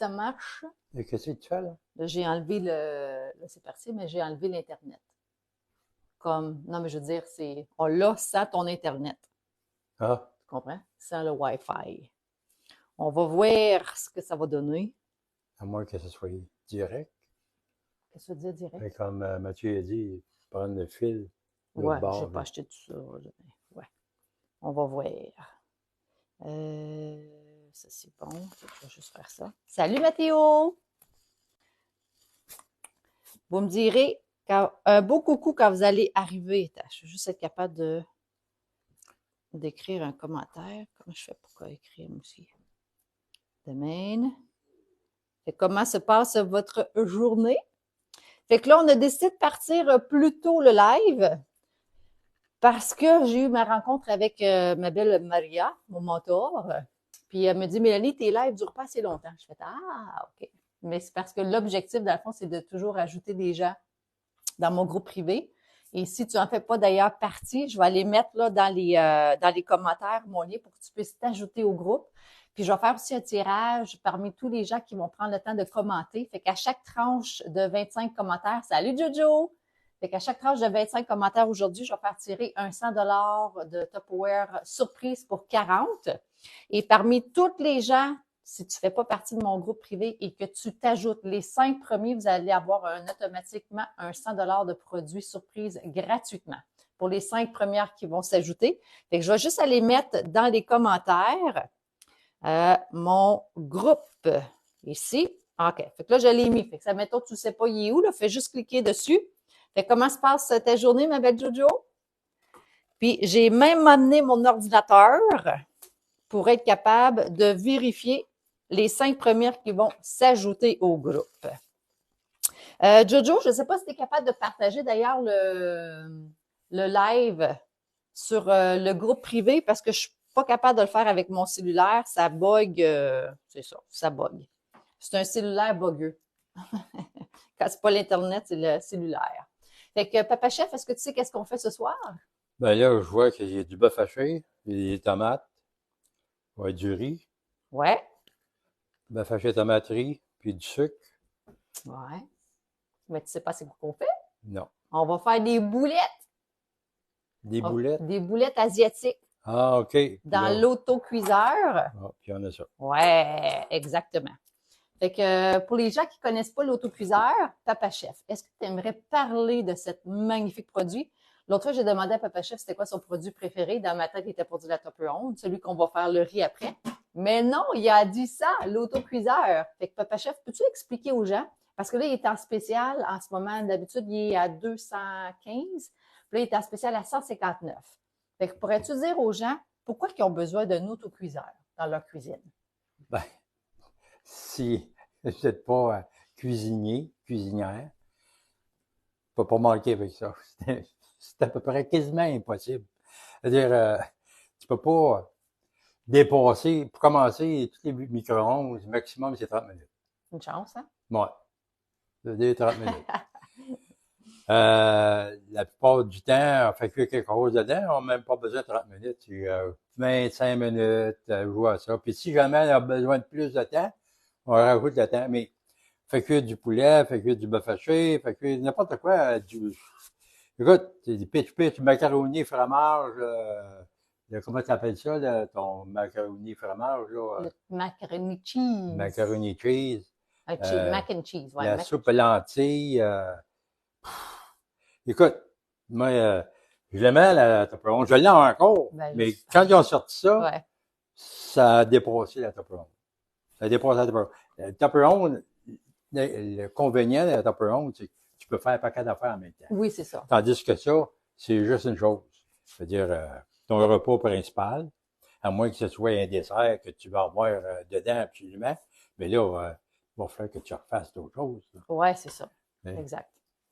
ça marche. Et qu'est-ce que tu fais, là? Là, j'ai enlevé là, c'est parti, mais j'ai enlevé l'Internet. Non, mais je veux dire, on l'a sans ton Internet. Ah, Tu comprends? Sans le Wi-Fi. On va voir ce que ça va donner. à moins que ce soit direct. Qu'est-ce que tu veux dire direct? Mais comme Mathieu a dit, prendre le fil, l'autre Ouais, j'ai bord, pas là. acheté tout ça. Ouais, on va voir. Ça, c'est bon. Je vais juste faire ça. Salut, Mathéo! Vous me direz un beau coucou quand vous allez arriver. Attends, je vais juste être capable d'écrire un commentaire. Comment je fais pour écrire aussi? Demain. Et comment se passe votre journée? Fait que là, on a décidé de partir plus tôt le live parce que j'ai eu ma rencontre avec ma belle Maria, mon mentor. Puis elle me dit, Mélanie, tes lives ne durent pas assez longtemps. Je fais, ah, OK. Mais c'est parce que l'objectif, dans le fond, c'est de toujours ajouter des gens dans mon groupe privé. Et si tu n'en fais pas d'ailleurs partie, je vais aller mettre là dans les commentaires mon lien pour que tu puisses t'ajouter au groupe. Puis je vais faire aussi un tirage parmi tous les gens qui vont prendre le temps de commenter. Fait qu'à chaque tranche de 25 commentaires, salut Jojo! Fait qu'à chaque tranche de 25 commentaires aujourd'hui, je vais faire tirer un 100 de Tupperware surprise pour 40. Et parmi toutes les gens, si tu fais pas partie de mon groupe privé et que tu t'ajoutes les 5 premiers, vous allez avoir automatiquement un 100 de produits surprise gratuitement pour les 5 premières qui vont s'ajouter. Fait que je vais juste aller mettre dans les commentaires mon groupe ici. OK. Fait que là, je l'ai mis. Fait que ça, mettons, tu sais pas il est où, là. Fais juste cliquer dessus. Fait que comment se passe ta journée, ma belle Jojo? Puis, j'ai même amené mon ordinateur pour être capable de vérifier les 5 premières qui vont s'ajouter au groupe. Jojo, je ne sais pas si tu es capable de partager d'ailleurs le live sur le groupe privé parce que je suis pas capable de le faire avec mon cellulaire. Ça bug. C'est ça bug. C'est un cellulaire bugueux. Quand c'est pas l'Internet, c'est le cellulaire. Fait que, Papa Chef, est-ce que tu sais qu'est-ce qu'on fait ce soir? Ben là, je vois qu'il y a du bœuf haché, des tomates, ouais, du riz, Ouais. bœuf haché, tomate, riz, puis du sucre. Ouais. Mais tu sais pas c'est quoi qu'on fait? Non. On va faire des boulettes. Des boulettes. Des boulettes asiatiques Ah, OK. Puis dans là, l'autocuiseur. ah, puis on a ça. Ouais, exactement. Fait que pour les gens qui connaissent pas l'autocuiseur, Papa Chef, est-ce que tu aimerais parler de cet magnifique produit? L'autre fois, j'ai demandé à Papa Chef c'était quoi son produit préféré. Dans ma tête, il était pour dire la Tupperware, celui qu'on va faire le riz après. Mais non, il a dit ça, l'autocuiseur. Fait que Papa Chef, peux-tu expliquer aux gens? Parce que là, il est en spécial en ce moment. D'habitude, il est à 215. Puis là, il est en spécial à 159. Fait que pourrais-tu dire aux gens pourquoi ils ont besoin d'un autocuiseur dans leur cuisine? Ben, si vous n'êtes pas cuisinier, cuisinière, tu peux pas manquer avec ça. C'est à peu près quasiment impossible. C'est-à-dire, tu peux pas dépasser, pour commencer, tous les micro-ondes, maximum, c'est 30 minutes. Une chance, hein? Ouais, c'est 30 minutes. La plupart du temps, on fait cuire quelque chose dedans, on n'a même pas besoin de 30 minutes. 25 minutes, je vois ça. Puis si jamais on a besoin de plus de temps, on rajoute le temps. Mais fait cuire du poulet, fait cuire du bœuf haché, fait cuire n'importe quoi. Écoute, des pitch, macaroni, fromage, comment tu appelles ça, là, ton macaroni fromage, là? Le macaroni cheese. Macaroni cheese. Mac and cheese, ouais. La soupe lentilles. Écoute, moi, je l'aimais, la Tupperware. Je l'aime encore. Ben, Mais quand ils ont sorti ça, ouais. ça a dépassé la Tupperware. Ça a dépassé la Tupperware. La Tupperware, le convénient de la Tupperware, c'est que tu peux faire un paquet d'affaires en même temps. Oui, c'est ça. Tandis que ça, c'est juste une chose. C'est-à-dire, ton repas principal, à moins que ce soit un dessert que tu vas avoir dedans absolument, mais là, il va falloir que tu refasses d'autres choses. Ouais, c'est ça. Mais, Exact.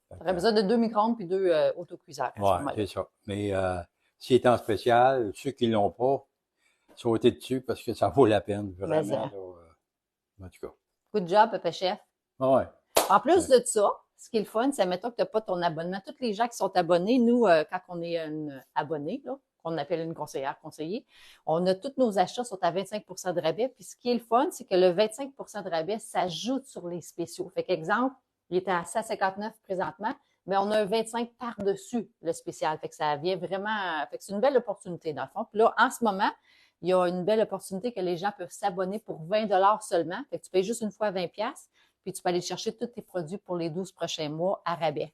Tu aurais besoin de 2 micro-ondes puis 2 autocuiseurs à ce ouais, moment-là. c'est ça. Mais s'il est en spécial, ceux qui l'ont pas, sautez dessus parce que ça vaut la peine, vraiment. Mais, Là, en tout cas. good job, Papa Chef. Ouais. En plus de ça, ce qui est le fun, c'est mettons que tu n'as pas ton abonnement. Tous les gens qui sont abonnés, nous, quand on est un abonné, là, qu'on appelle une conseillère conseiller. On a tous nos achats sont à 25 de rabais. Puis ce qui est le fun, c'est que le 25 de rabais s'ajoute sur les spéciaux. Fait qu'exemple, il est à 159 présentement, mais on a un 25 par-dessus le spécial. Fait que ça vient vraiment, fait que c'est une belle opportunité dans le fond. Puis là, en ce moment, il y a une belle opportunité que les gens peuvent s'abonner pour 20 seulement. Fait que tu payes juste une fois 20 puis tu peux aller chercher tous tes produits pour les 12 prochains mois à rabais.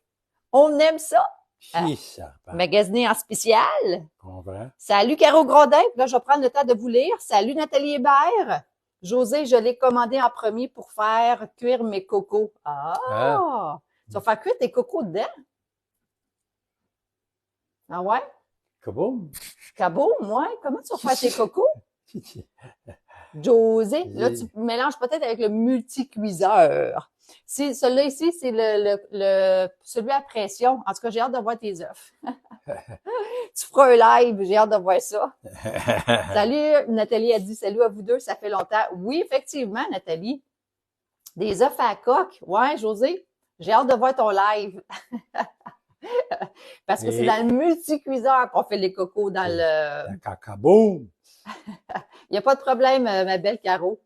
On aime ça! Si ça part. Magasiner en spécial. Comprends? Salut Caro Grondin. Là, je vais prendre le temps de vous lire. Salut Nathalie Hébert. José, je l'ai commandé en premier pour faire cuire mes cocos. Ah! Tu vas faire cuire tes cocos dedans? Ah ouais? Kaboom! Cabot, moi, comment tu vas faire tes cocos? José, là, tu mélanges peut-être avec le multicuiseur. Si, celui-là ici, c'est celui à pression. En tout cas, j'ai hâte de voir tes œufs. Tu feras un live, j'ai hâte de voir ça. Salut, Nathalie a dit salut à vous deux, ça fait longtemps. Oui, effectivement, Nathalie. Des œufs à la coque. Ouais, José, j'ai hâte de voir ton live. Parce que c'est dans le multicuiseur qu'on fait les cocos dans le... Kaboom! Il n'y a pas de problème, ma belle Caro.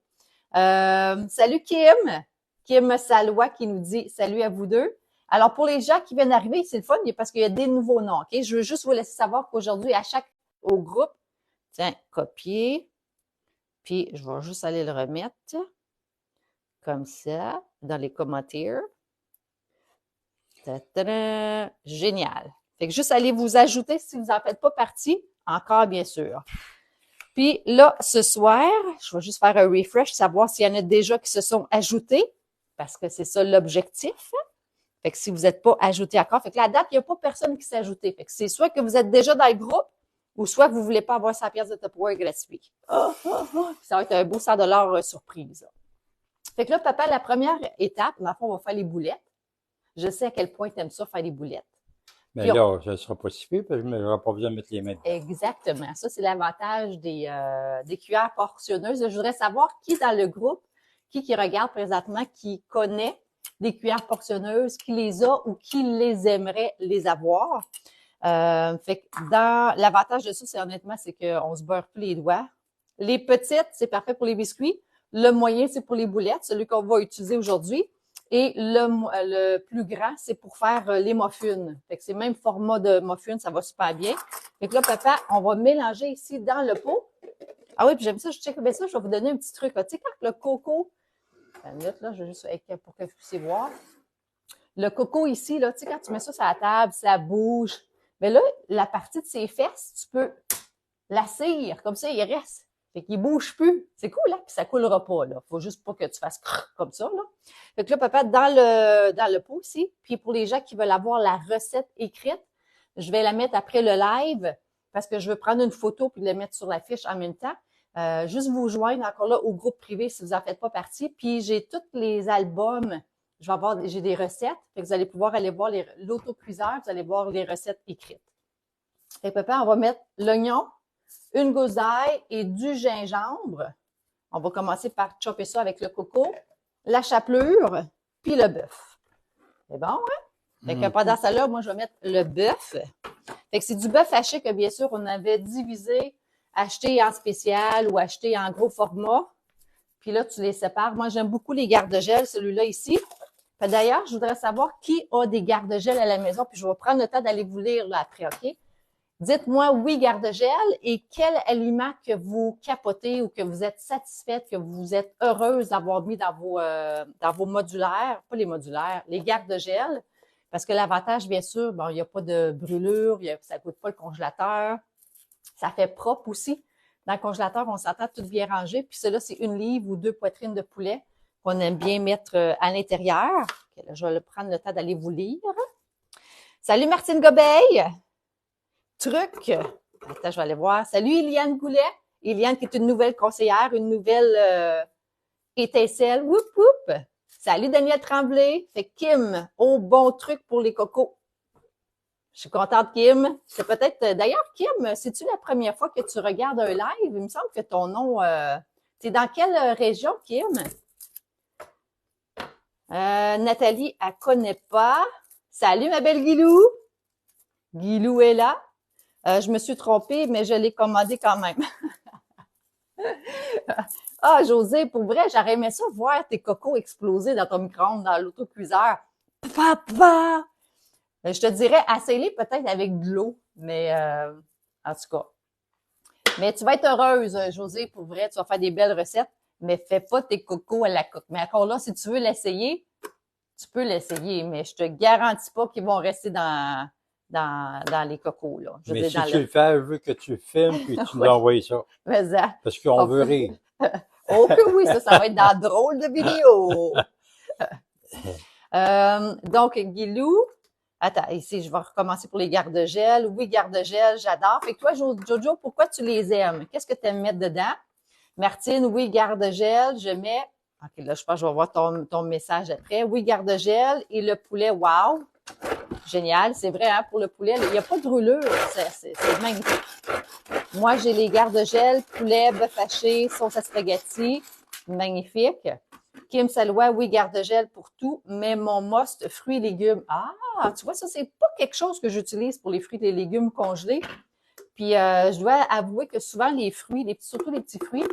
Salut Kim. Kim Salois qui nous dit salut à vous deux. Alors, pour les gens qui viennent d'arriver, c'est le fun parce qu'il y a des nouveaux noms. OK? Je veux juste vous laisser savoir qu'aujourd'hui, au groupe, tiens, copier. Puis, je vais juste aller le remettre comme ça dans les commentaires. Ta-ta-da! Génial. Fait que juste allez vous ajouter si vous n'en faites pas partie. Encore, bien sûr. Puis là, ce soir, je vais juste faire un refresh, savoir s'il y en a déjà qui se sont ajoutés, parce que c'est ça l'objectif. Fait que si vous n'êtes pas ajouté encore, fait que la date, il n'y a pas personne qui s'est ajouté. Fait que c'est soit que vous êtes déjà dans le groupe, ou soit que vous ne voulez pas avoir 100 pièces de Tupperware gratuit. Ça va être un beau 100 surprise. Fait que là, papa, la première étape, dans le fond, on va faire les boulettes. Je sais à quel point tu aimes ça, faire les boulettes. Mais là, ça ne sera pas si pire, parce que je n'aurai pas besoin de mettre les mains. Exactement. Ça, c'est l'avantage des cuillères portionneuses. Je voudrais savoir qui dans le groupe, qui regarde présentement, qui connaît des cuillères portionneuses, qui les a ou qui les aimerait les avoir. Fait que dans l'avantage de ça, c'est honnêtement, c'est qu'on se beurre plus les doigts. Les petites, c'est parfait pour les biscuits. Le moyen, c'est pour les boulettes, celui qu'on va utiliser aujourd'hui. Et le plus grand, c'est pour faire les muffins. Fait que c'est le même format de muffins, ça va super bien. Fait que là, papa, on va mélanger ici dans le pot. Ah oui, puis j'aime ça, je check bien ça, je vais vous donner un petit truc. Tu sais, quand le coco, une minute, là, je vais juste pour que vous puissiez voir. Le coco ici, là, tu sais, quand tu mets ça sur la table, ça bouge. Mais là, la partie de ses fesses, tu peux la cire, comme ça, il reste. Fait qu'il bouge plus. C'est cool, là, puis ça coulera pas, là. Faut juste pas que tu fasses comme ça, là. Fait que là, papa, dans le pot ici, puis pour les gens qui veulent avoir la recette écrite, je vais la mettre après le live parce que je veux prendre une photo puis la mettre sur la fiche en même temps. Juste vous joindre encore là au groupe privé si vous en faites pas partie. Puis j'ai tous les albums. J'ai des recettes. Fait que vous allez pouvoir aller voir l'autocuiseur, vous allez voir les recettes écrites. Fait que papa, on va mettre l'oignon, une gousse d'ail et du gingembre. On va commencer par chopper ça avec le coco, la chapelure, puis le bœuf. C'est bon, hein? Fait que pendant ça là, moi, je vais mettre le bœuf. Fait que c'est du bœuf haché que, bien sûr, on avait divisé, acheté en spécial ou acheté en gros format. Puis là, tu les sépares. Moi, j'aime beaucoup les garde-gel, celui-là ici. D'ailleurs, je voudrais savoir qui a des garde-gel à la maison, puis je vais prendre le temps d'aller vous lire là après, OK? Dites-moi oui, garde-gel, et quel aliment que vous capotez ou que vous êtes satisfaite, que vous êtes heureuse d'avoir mis dans vos modulaires, pas les modulaires, les garde-gel, parce que l'avantage, bien sûr, bon, il n'y a pas de brûlure, ça ne coûte pas le congélateur, ça fait propre aussi. Dans le congélateur, on s'entend tout bien rangé, puis cela, c'est 1 livre ou 2 poitrines de poulet qu'on aime bien mettre à l'intérieur. Okay, là, je vais prendre le temps d'aller vous lire. Salut Martine Gobeil! Truc. Attends, je vais aller voir. Salut Eliane Goulet. Eliane qui est une nouvelle conseillère, une nouvelle étincelle. Whoop, whoop. Salut Daniel Tremblay. Fait Kim, bon truc pour les cocos. Je suis contente, Kim. C'est peut-être, d'ailleurs, Kim, c'est-tu la première fois que tu regardes un live? Il me semble que ton nom, c'est dans quelle région, Kim? Nathalie, elle connaît pas. Salut, ma belle Guilou. Guilou est là. Je me suis trompée, mais je l'ai commandé quand même. Ah, José, pour vrai, j'aurais aimé ça voir tes cocos exploser dans ton micro-ondes, dans l'autocuiseur. Papa! Je te dirais, essaye-les peut-être avec de l'eau, mais en tout cas. Mais tu vas être heureuse, José, pour vrai, tu vas faire des belles recettes, mais fais pas tes cocos à la coque. Mais encore là, si tu veux l'essayer, tu peux l'essayer, mais je te garantis pas qu'ils vont rester dans les cocos, là. Je veux Mais dire, si dans tu le fais, je veux que tu filmes puis tu nous Oui, envoies ça. vas-y. Parce qu'on veut rire. Oh que oui, ça va être dans drôle de vidéo. Donc, Guilou, attends, ici, je vais recommencer pour les garde-gel. Oui, garde-gel, j'adore. Fait que toi, Jojo, pourquoi tu les aimes? Qu'est-ce que tu aimes mettre dedans? Martine, oui, garde-gel, je mets. OK, là, je pense que je vais voir ton message après. Oui, garde-gel et le poulet, wow. Génial, c'est vrai, hein, pour le poulet, il n'y a pas de brûlure, c'est magnifique. Moi, j'ai les garde-gel, poulet, bœuf haché, sauce à spaghetti, magnifique. Kim Salois, oui, garde-gel pour tout, mais mon must, fruits et légumes. Ah, tu vois, ça, c'est pas quelque chose que j'utilise pour les fruits et les légumes congelés. Puis, je dois avouer que souvent, les fruits, surtout les petits fruits,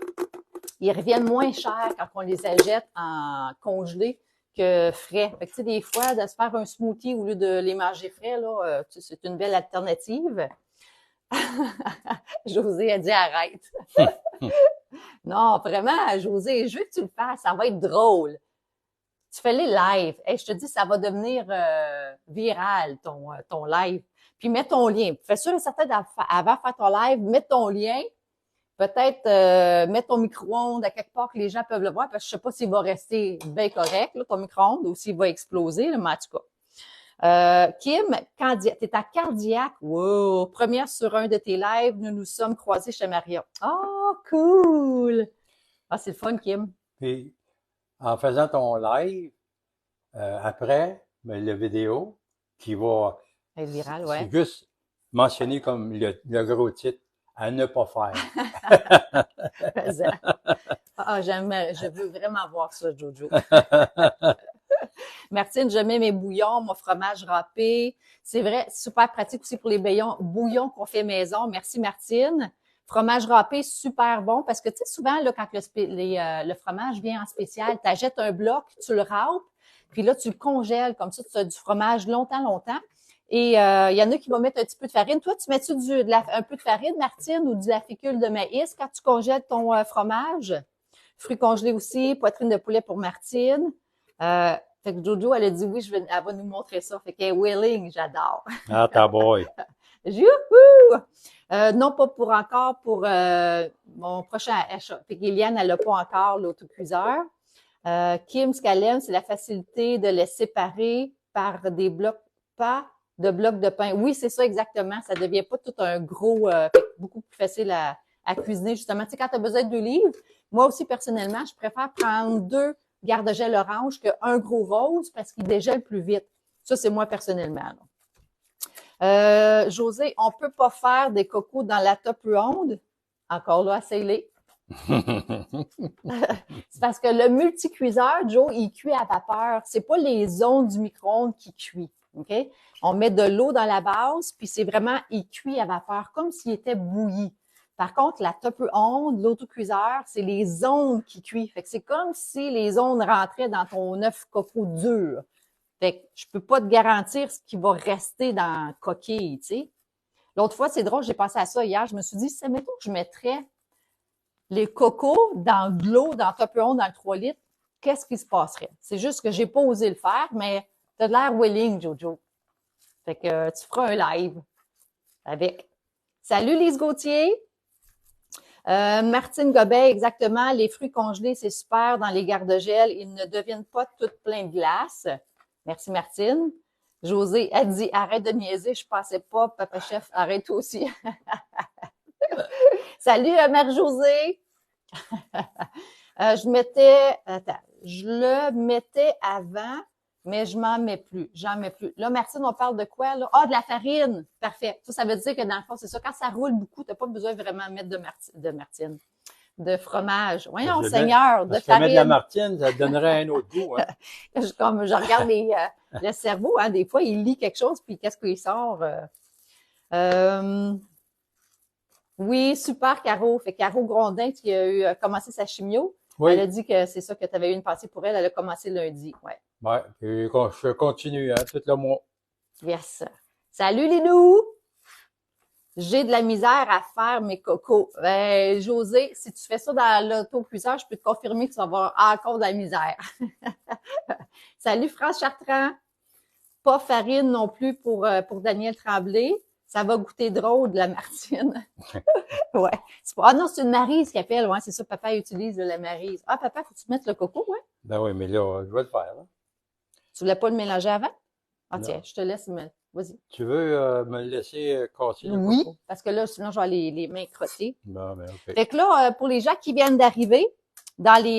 ils reviennent moins chers quand on les achète en congelé que frais. Fait que, tu sais, des fois, de se faire un smoothie au lieu de les manger frais, là, c'est une belle alternative. José a dit arrête. Non, vraiment, José, je veux que tu le fasses, ça va être drôle. Tu fais les lives. Hey, je te dis, ça va devenir viral, ton live. Puis mets ton lien. Fais sûr et certain avant de faire ton live, mets ton lien. Peut-être mets ton micro-ondes à quelque part que les gens peuvent le voir, parce que je sais pas s'il va rester bien correct, là, ton micro-ondes, ou s'il va exploser, là, mais en tout cas. Kim, t'es à Cardiaque. Wow! Première sur un de tes lives, nous nous sommes croisés chez Maria. Oh, cool! Ah, c'est le fun, Kim. Puis, en faisant ton live, après, ben, la vidéo, qui va, Elle est virale, ouais. c'est juste mentionné comme le gros titre, à ne pas faire. Je veux vraiment voir ça, Jojo. Martine, je mets mes bouillons, mon fromage râpé. C'est vrai, super pratique aussi pour les bouillons qu'on fait maison. Merci, Martine. Fromage râpé, super bon parce que, tu sais, souvent, là, quand le fromage vient en spécial, tu achètes un bloc, tu le râpes, puis là, tu le congèles. Comme ça, tu as du fromage longtemps, longtemps. Et il y en a qui vont mettre un petit peu de farine. Toi, tu mets-tu un peu de farine, Martine, ou de la fécule de maïs quand tu congèles ton fromage? Fruits congelés aussi, poitrine de poulet pour Martine. Fait que Jojo, elle a dit oui, elle va nous montrer ça. Fait qu'elle est willing, j'adore. Ah, ta boy. Youhou! Non, pas pour encore, pour mon prochain achat. Fait qu'Eliane, elle n'a pas encore l'autocuiseur. Kim, ce qu'elle aime, c'est la facilité de les séparer par des blocs, pas de blocs de pain. Oui, c'est ça exactement. Ça devient pas tout un gros, beaucoup plus facile à cuisiner, justement. Tu sais, quand tu as besoin de 2 livres, moi aussi, personnellement, je préfère prendre 2 garde-gel orange qu'un gros rose parce qu'il dégèle plus vite. Ça, c'est moi personnellement. José, on peut pas faire des cocos dans la top ronde. Encore là, essaye-les. C'est parce que le multicuiseur, Joe, il cuit à vapeur. C'est pas les ondes du micro-ondes qui cuit. OK? On met de l'eau dans la base, puis c'est vraiment, il cuit à vapeur, comme s'il était bouilli. Par contre, la top onde, l'autocuiseur, c'est les ondes qui cuisent. Fait que c'est comme si les ondes rentraient dans ton œuf coco dur. Fait que je peux pas te garantir ce qui va rester dans la coquille, tu sais. L'autre fois, c'est drôle, j'ai pensé à ça hier. Je me suis dit, c'est mettons que je mettrais les cocos dans de l'eau, dans top onde, dans le 3 litres, qu'est-ce qui se passerait? C'est juste que j'ai pas osé le faire, mais t'as de l'air willing, Jojo. Fait que tu feras un live avec. Salut Lise Gauthier! Martine Gobet, exactement. Les fruits congelés, c'est super dans les garde-gel. Ils ne deviennent pas toutes pleins de glace. Merci, Martine. José a dit, arrête de niaiser, je pensais pas, Papa Chef, arrête toi aussi. Salut, Mère José. Je le mettais avant, mais je m'en mets plus. J'en mets plus. Là, Martine, on parle de quoi, là? Ah, de la farine. Parfait. Ça veut dire que dans le fond, c'est ça. Quand ça roule beaucoup, t'as pas besoin vraiment de mettre de Martine. De fromage. Voyons, Seigneur, de Parce que farine. mettre de la martine, ça donnerait un autre goût, hein. Je regarde le cerveau, hein, des fois, il lit quelque chose, puis qu'est-ce qu'il sort? Oui, super, Caro. Fait Caro Grondin, qui a eu commencé sa chimio, Oui. elle a dit que c'est ça que tu avais eu une pensée pour elle. Elle a commencé lundi. Ouais. Ouais. Puis je continue, hein, tout le mois. Yes. Salut, Linou! J'ai de la misère à faire mes cocos. José, si tu fais ça dans l'autocuiseur, je peux te confirmer que tu vas avoir encore de la misère. Salut, France Chartrand. Pas farine non plus pour Daniel Tremblay. Ça va goûter drôle de la Martine. Ouais. Ah non, c'est une maryse qui appelle. Ouais, c'est ça, papa utilise la maryse. Ah, papa, faut que tu mettes le coco, ouais? Ben oui, mais là, je vais le faire, là. Tu voulais pas le mélanger avant? Ah, Non. tiens, je te laisse me. Vas-y. Tu veux me laisser casser le Oui, coco? parce que là, sinon, je vais les mains crottées. Non, ben OK. Fait que là, pour les gens qui viennent d'arriver, dans les,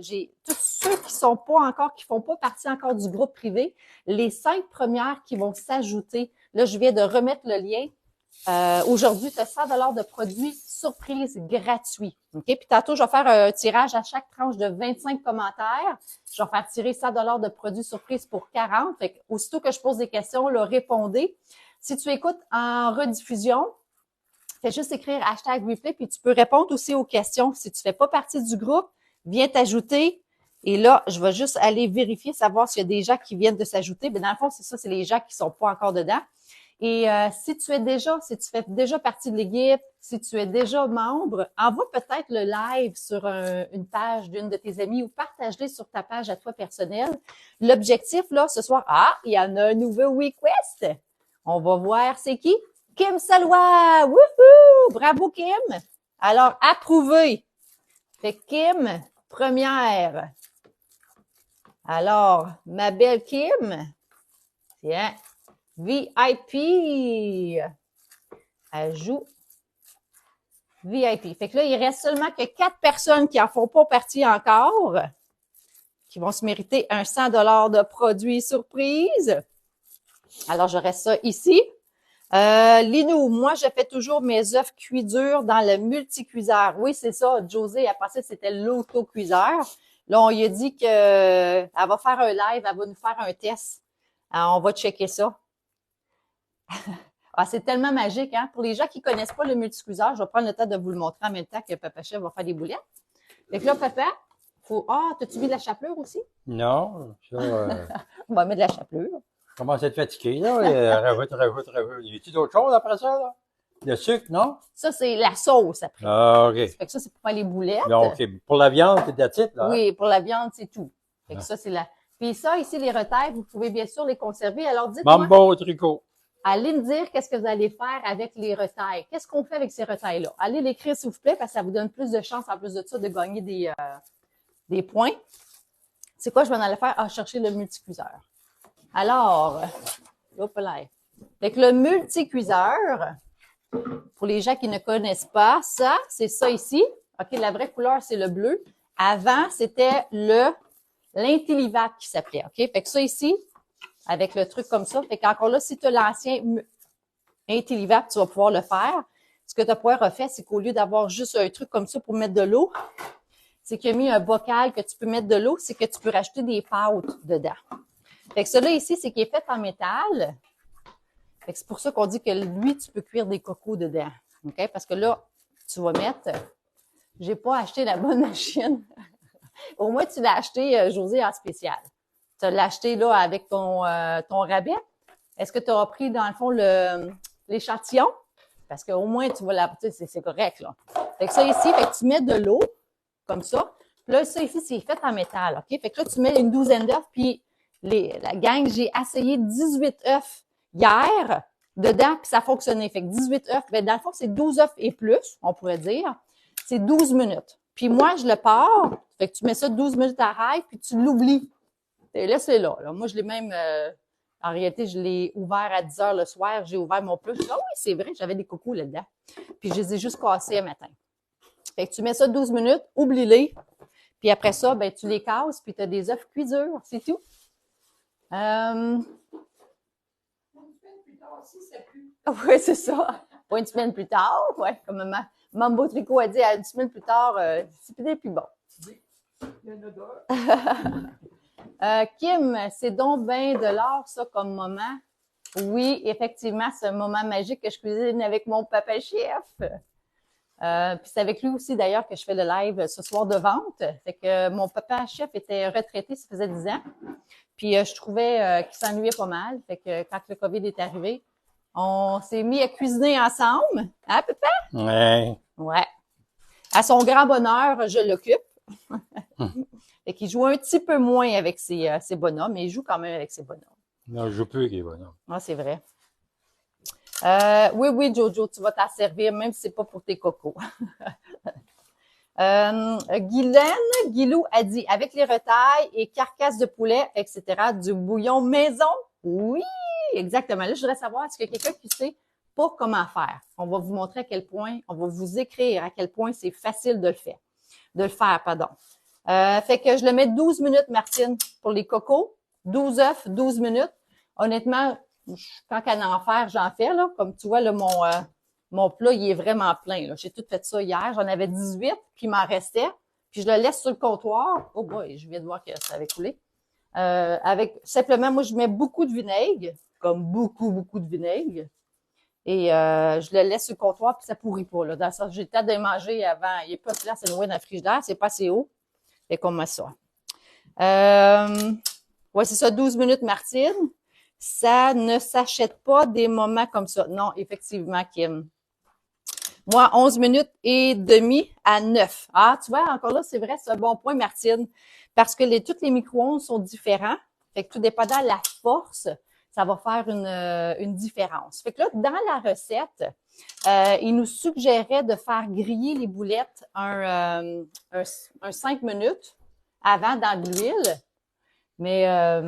j'ai tous ceux qui sont pas encore, qui font pas partie encore du groupe privé, les 5 premières qui vont s'ajouter. Là, je viens de remettre le lien. Aujourd'hui, tu as 100 $ de produits surprises gratuits. OK? Puis tantôt, je vais faire un tirage à chaque tranche de 25 commentaires. Je vais faire tirer 100 $ de produits surprises pour 40. Fait que aussitôt que je pose des questions, là, répondez. Si tu écoutes en rediffusion, fais juste écrire #replay, puis tu peux répondre aussi aux questions. Si tu fais pas partie du groupe, viens t'ajouter. Et là, je vais juste aller vérifier, savoir s'il y a des gens qui viennent de s'ajouter. Mais dans le fond, c'est ça, c'est les gens qui sont pas encore dedans. Et si tu fais déjà partie de l'équipe, si tu es déjà membre, envoie peut-être le live sur une page d'une de tes amies ou partage-le sur ta page à toi personnelle. L'objectif, là, ce soir, il y en a un nouveau request. On va voir c'est qui? Kim Salois! Wouhou! Bravo, Kim! Alors, approuvé. Fait que Kim, première. Alors, ma belle Kim, tiens, VIP. Ajout VIP. Fait que là, il reste seulement que 4 personnes qui en font pas partie encore, qui vont se mériter un 100 $ de produits surprise. Alors, je reste ça ici. Linou, moi, je fais toujours mes œufs cuits durs dans le multicuiseur. Oui, c'est ça. José a pensé que c'était l'autocuiseur. Là, on lui a dit que elle va faire un live, elle va nous faire un test. On va checker ça. Ah, c'est tellement magique, hein? Pour les gens qui connaissent pas le multicuiseur, je vais prendre le temps de vous le montrer en même temps que Papa Chef va faire des boulettes. Fait que là, Papa, t'as-tu mis de la chapelure aussi? Non, ça, On va mettre de la chapelure. je commence à être fatigué, là. Rajoute. Y a-t-il d'autres choses après ça, là? Le sucre, non? Ça, c'est la sauce après. Ah, OK. Fait que ça, c'est pour faire les boulettes. Donc, pour la viande, c'est de titre, là. Oui, pour la viande, c'est tout. Fait que ça, c'est la. Puis ça, ici, les retailles, vous pouvez bien sûr les conserver. Alors, dites-moi, Mambo tricot. allez me dire qu'est-ce que vous allez faire avec les retailles. Qu'est-ce qu'on fait avec ces retailles-là? Allez l'écrire, s'il vous plaît, parce que ça vous donne plus de chances, en plus de ça, de gagner des points. C'est quoi je vais en aller faire? Chercher le multicuiseur. Alors, hop là. Fait que le multicuiseur, pour les gens qui ne connaissent pas, ça, c'est ça ici. OK, la vraie couleur, c'est le bleu. Avant, c'était l'Intellivac qui s'appelait. OK? Fait que ça ici, avec le truc comme ça. Fait qu'encore là, si tu as l'ancien Intellivac, tu vas pouvoir le faire. Ce que tu as pouvoir refaire, c'est qu'au lieu d'avoir juste un truc comme ça pour mettre de l'eau, c'est qu'il y a mis un bocal que tu peux mettre de l'eau, c'est que tu peux rajouter des pâtes dedans. Fait que celui-là ici, c'est qui est fait en métal. Fait que c'est pour ça qu'on dit que lui, tu peux cuire des cocos dedans. OK? Parce que là, tu vas mettre. J'ai pas acheté la bonne machine. Au moins, tu l'as acheté, José, en spécial. Tu l'as acheté là avec ton rabais. Est-ce que tu auras pris, dans le fond, l'échantillon? Parce qu'au moins, tu vas la. C'est correct, là. Fait que ça ici, fait que tu mets de l'eau, comme ça. Puis là, ça ici, c'est fait en métal. OK? Fait que là, tu mets une douzaine d'œufs, puis la gang, j'ai essayé 18 œufs hier dedans, puis ça fonctionnait. Fait que 18 œufs, ben dans le fond, c'est 12 œufs et plus, on pourrait dire. C'est 12 minutes. Puis moi, je le pars. Fait que tu mets ça 12 minutes à rail, puis tu l'oublies. Et là, c'est là. Moi, je l'ai même... en réalité, je l'ai ouvert à 10 heures le soir. J'ai ouvert mon plat. Je dis, oui, c'est vrai, j'avais des cocos là-dedans. Puis je les ai juste cassés un matin. Fait que tu mets ça 12 minutes, oublie-les. Puis après ça, ben tu les casses, puis tu as des œufs cuits durs. C'est tout. Oui, c'est ça. Pas une semaine plus tard, ouais, comme Mambo Tricot a dit, une semaine plus tard, c'est peut-être plus bon. Kim, c'est donc bien de l'or, ça, comme moment. Oui, effectivement, c'est un moment magique que je cuisine avec mon papa chef. Puis c'est avec lui aussi d'ailleurs que je fais le live ce soir de vente. Fait que mon papa chef était retraité, ça faisait 10 ans. Puis je trouvais qu'il s'ennuyait pas mal. Fait que quand le COVID est arrivé, on s'est mis à cuisiner ensemble. Hein, papa? Ouais. Ouais. À son grand bonheur, je l'occupe. Fait qu'il joue un petit peu moins avec ses bonhommes, mais il joue quand même avec ses bonhommes. Non, je joue plus avec les bonhommes. Ah, c'est vrai. Oui, oui, Jojo, tu vas t'en servir, même si c'est pas pour tes cocos. Guylaine Guilou a dit, avec les retailles et carcasses de poulet, etc., du bouillon maison? Oui, exactement. Là, je voudrais savoir, est-ce qu'il y a quelqu'un qui sait pas comment faire? On va vous montrer à quel point, on va vous écrire à quel point c'est facile de le faire, pardon. Fait que je le mets 12 minutes, Martine, pour les cocos. 12 œufs, 12 minutes. Honnêtement, quand qu'à en faire, j'en fais, là. Comme tu vois, là, mon plat, il est vraiment plein, là. J'ai tout fait ça hier. J'en avais 18, puis il m'en restait. Puis je le laisse sur le comptoir. Oh boy, je viens de voir que ça avait coulé. Simplement, moi, je mets beaucoup de vinaigre, comme beaucoup, beaucoup de vinaigre. Et je le laisse sur le comptoir, puis ça pourrit pas, là. Dans ça, j'ai le temps de manger avant. Il n'est pas de place à nouer dans le frigidaire, c'est pas assez haut. Fait qu'on met ça. Ouais, c'est ça, 12 minutes, Martine. Ça ne s'achète pas des moments comme ça. Non, effectivement, Kim. Moi, 11 minutes et demie à 9. Ah, tu vois, encore là, c'est vrai, c'est un bon point, Martine. Parce que toutes les micro-ondes sont différents. Fait que tout dépendant de la force, ça va faire une différence. Fait que là, dans la recette, il nous suggérait de faire griller les boulettes un 5 minutes avant dans de l'huile. Mais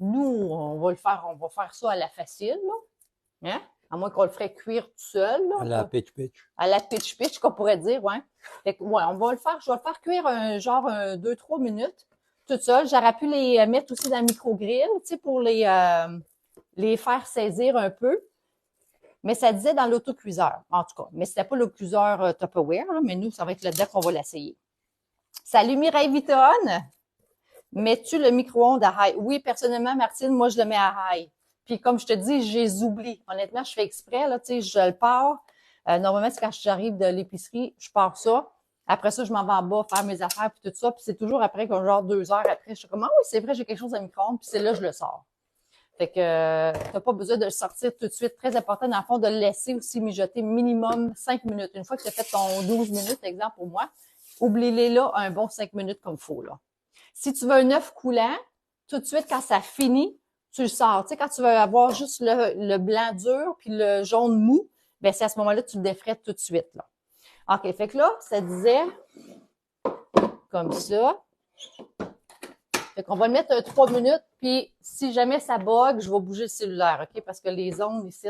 nous, on va faire ça à la facile, là. Hein? À moins qu'on le ferait cuire tout seul, là. À la pitch-pitch. À la pitch-pitch, qu'on pourrait dire, ouais. Fait que, ouais, je vais le faire cuire 2-3 minutes, tout seul. J'aurais pu les mettre aussi dans le micro-grill, tu sais, pour les faire saisir un peu. Mais ça disait dans l'autocuiseur, en tout cas. Mais c'était pas le cuiseur Tupperware, là, mais nous, ça va être là-dedans qu'on va l'essayer. Salut Mireille Vitton! Mets-tu le micro-ondes à high? Oui, personnellement, Martine, moi, je le mets à high. Puis comme je te dis, je les oublie. Honnêtement, je fais exprès, là, tu sais, je le pars. Normalement, c'est quand j'arrive de l'épicerie, je pars ça. Après ça, je m'en vais en bas faire mes affaires puis tout ça. Puis c'est toujours après, comme genre 2 heures après, je suis comme, ah oui, c'est vrai, j'ai quelque chose à micro-ondes. Puis c'est là, je le sors. Fait que t'as pas besoin de le sortir tout de suite. Très important, dans le fond, de le laisser aussi mijoter minimum 5 minutes. Une fois que tu as fait ton 12 minutes, exemple pour moi, oublie-les là un bon 5 minutes comme il faut, là. Si tu veux un œuf coulant, tout de suite, quand ça finit, tu le sors. Tu sais, quand tu veux avoir juste le blanc dur puis le jaune mou, ben c'est à ce moment-là que tu le défraites tout de suite, là. OK, fait que là, ça disait comme ça. Fait qu'on va le mettre 3 minutes, puis si jamais ça bug, je vais bouger le cellulaire, OK? Parce que les ondes ici,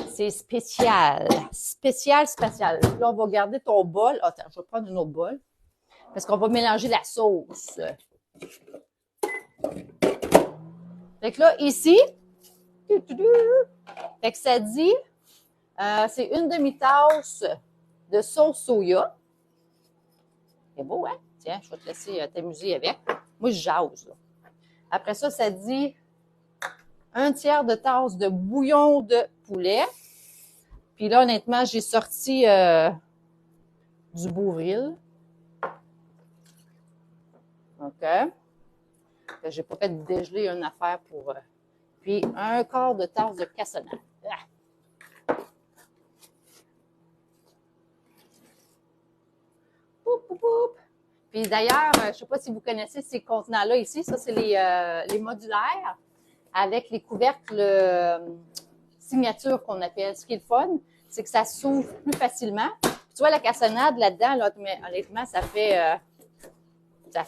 c'est spécial. Spécial, spécial. Là, on va garder ton bol. Attends, je vais prendre une autre bol. Parce qu'on va mélanger la sauce. Fait que là, ici, fait que ça dit, c'est une demi-tasse de sauce soya. C'est beau, hein? Tiens, je vais te laisser t'amuser avec. Moi, je jase, là. Après ça, ça dit 1/3 de tasse de bouillon de poulet. Puis là, honnêtement, j'ai sorti du Bovril. OK. J'ai pas fait dégeler une affaire pour... puis 1/4 de tasse de cassonade. Ah. Poup, poup, poup. Puis d'ailleurs, je sais pas si vous connaissez ces contenants-là ici. Ça, c'est les modulaires avec les couvercles signature qu'on appelle. Ce qui est le fun, c'est que ça s'ouvre plus facilement. Puis, tu vois, la cassonade là-dedans, là, mais honnêtement, ça fait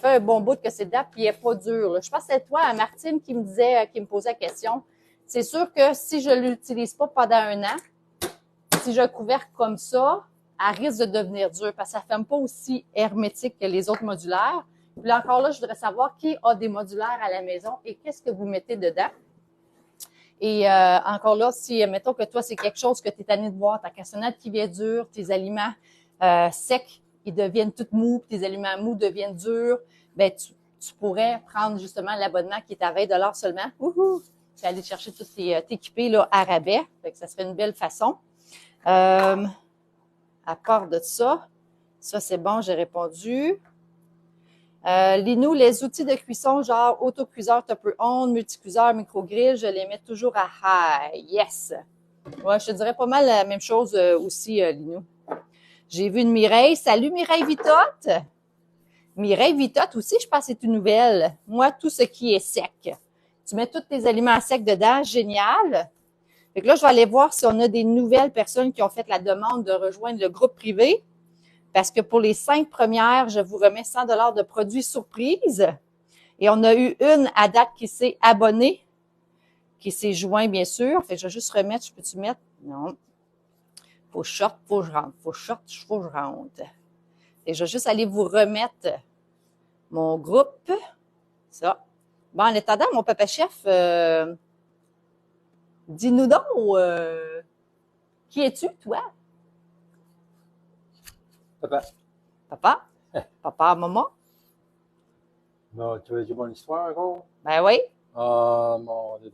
un bon bout que c'est dedans, puis il n'est pas dur, là. Je pense que c'est toi, Martine, qui me posait la question. C'est sûr que si je ne l'utilise pas pendant 1 an, si je le couvercle comme ça, elle risque de devenir dure parce que ça ne ferme pas aussi hermétique que les autres modulaires. Puis là, encore là, je voudrais savoir qui a des modulaires à la maison et qu'est-ce que vous mettez dedans. Et encore là, si, mettons que toi, c'est quelque chose que tu es tanné de voir, ta cassonade qui vient dure, tes aliments secs, ils deviennent tout mous, puis tes aliments mous deviennent durs, ben tu pourrais prendre justement l'abonnement qui est à 20 $ seulement. Wouhou! c'est aller chercher tous ces t'équiper là, à rabais. Fait que ça serait une belle façon. À part de ça c'est bon, j'ai répondu. Linou, les outils de cuisson, genre autocuiseur Tupper Onde, multicuiseur, micro-grill, je les mets toujours à high. Yes! Ouais, je te dirais pas mal la même chose aussi, Linou. J'ai vu une Mireille. Salut Mireille Vitotte! Mireille Vitotte aussi, je pense que c'est une nouvelle. Moi, tout ce qui est sec. Tu mets tous tes aliments secs dedans, génial. Fait que là, je vais aller voir si on a des nouvelles personnes qui ont fait la demande de rejoindre le groupe privé. Parce que pour les 5 premières, je vous remets 100 $ de produits surprises. Et on a eu une à date qui s'est abonnée, qui s'est joint, bien sûr. Fait que je vais juste remettre, je peux-tu mettre? Non. Faut short, faut que je rentre. Faut short, faut que je rentre. Et je vais juste aller vous remettre mon groupe. Ça. Bon, en attendant, mon papa chef, dis-nous donc, qui es-tu, toi? Papa. Papa? Papa, maman? Bon, tu veux dire mon histoire encore? Ben oui. Ah, mon Dieu.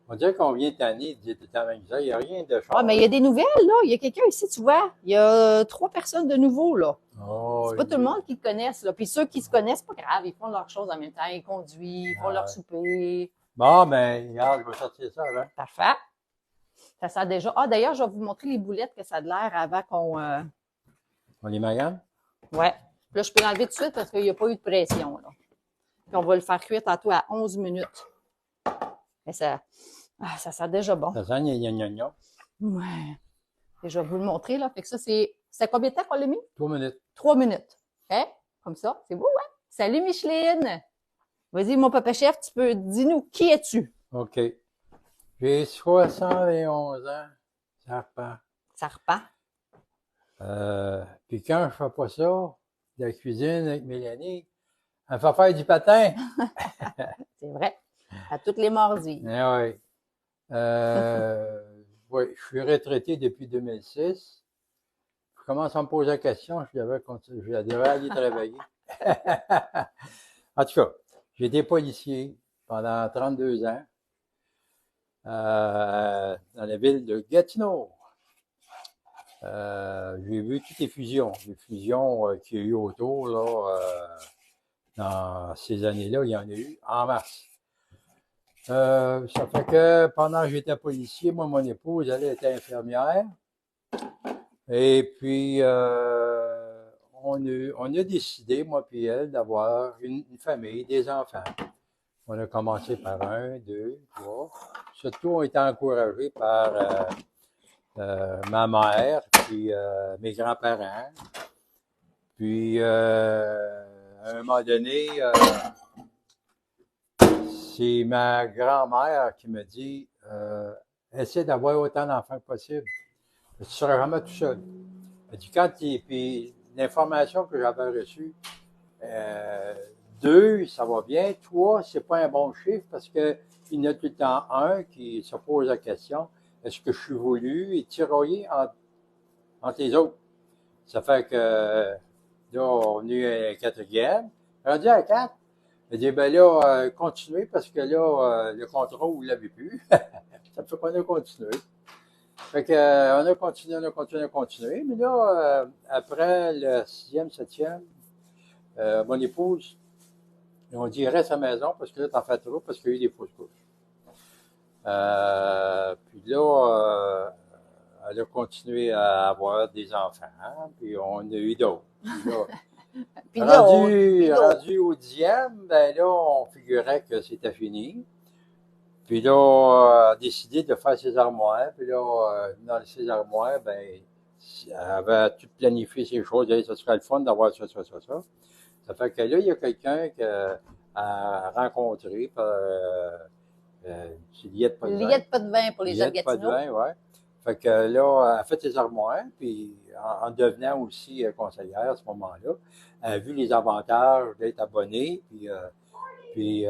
On dirait qu'on vient de t'année, de la même chose. Il n'y a rien de changé. Ah, mais il y a des nouvelles, là. Il y a quelqu'un ici, tu vois. Il y a 3 personnes de nouveau, là. Oh, C'est pas tout le monde qui le connaisse, là. Puis ceux qui se connaissent, pas grave. Ils font leurs choses en même temps. Ils conduisent, ils font leur souper. Bon, ben, regarde, je vais sortir ça avant. Parfait. Ça sent déjà. Ah, d'ailleurs, je vais vous montrer les boulettes que ça a de l'air avant qu'on. On les magane? Ouais. Là, je peux l'enlever tout de suite parce qu'il n'y a pas eu de pression, là. Puis on va le faire cuire tantôt à 11 minutes. Mais ça sent déjà bon. Ça sent gna. Ouais. Et je vais vous le montrer, là. Fait que ça, c'est combien de temps qu'on l'a mis? 3 minutes. 3 minutes. OK? Comme ça. C'est beau, hein? Salut, Micheline! Vas-y, mon papa chef, dis-nous, qui es-tu? OK. J'ai 71 ans. Ça repart. Ça repart. Puis quand je fais pas ça, la cuisine avec Mélanie, elle me fait faire du patin. C'est vrai. À toutes les mardis. Oui. Oui, je suis retraité depuis 2006. Je commence à me poser la question, je devrais aller travailler. En tout cas, j'ai été policier pendant 32 ans dans la ville de Gatineau. J'ai vu toutes les fusions qu'il y a eu autour là, dans ces années-là, il y en a eu en masse. Ça fait que pendant que j'étais policier, moi, mon épouse, elle était infirmière. Et puis, on a décidé, moi puis elle, d'avoir une famille, des enfants. On a commencé par 1, 2, 3. Surtout, on était encouragés par ma mère, puis mes grands-parents. Puis, à un moment donné, c'est ma grand-mère qui me dit essaie d'avoir autant d'enfants que possible. Tu seras jamais tout seul. Elle dit puis l'information que j'avais reçue, 2, ça va bien. 3, c'est pas un bon chiffre parce que il y en a tout le temps un qui se pose la question est-ce que je suis voulu et tiraillé entre les autres. Ça fait que là, on a eu un 4e. Rendu à 4, elle dit ben là, continuez parce que là, le contrat, vous ne l'avez plus. Ça fait qu'on a continué. Fait que, on a continué. Mais là, après le 6e, 7e, mon épouse, on dit reste à la maison parce que là, t'en fais trop parce qu'il y a eu des fausses couches. Puis là, elle a continué à avoir des enfants, puis on a eu d'autres. Puis là, rendu au 10e, ben là, on figurait que c'était fini. Puis là, on a décidé de faire ses armoires. Puis là, dans ses armoires, ben, elle avait tout planifié ses choses. Ça serait le fun d'avoir ça. Ça fait que là, il y a quelqu'un qu'elle a rencontré par Liette Potvin. Liette Potvin pour les gens de Gatineau. Potvin, ouais. Fait que là, elle a fait ses armoires, puis en devenant aussi conseillère à ce moment-là, elle a vu les avantages d'être abonnée, puis Party!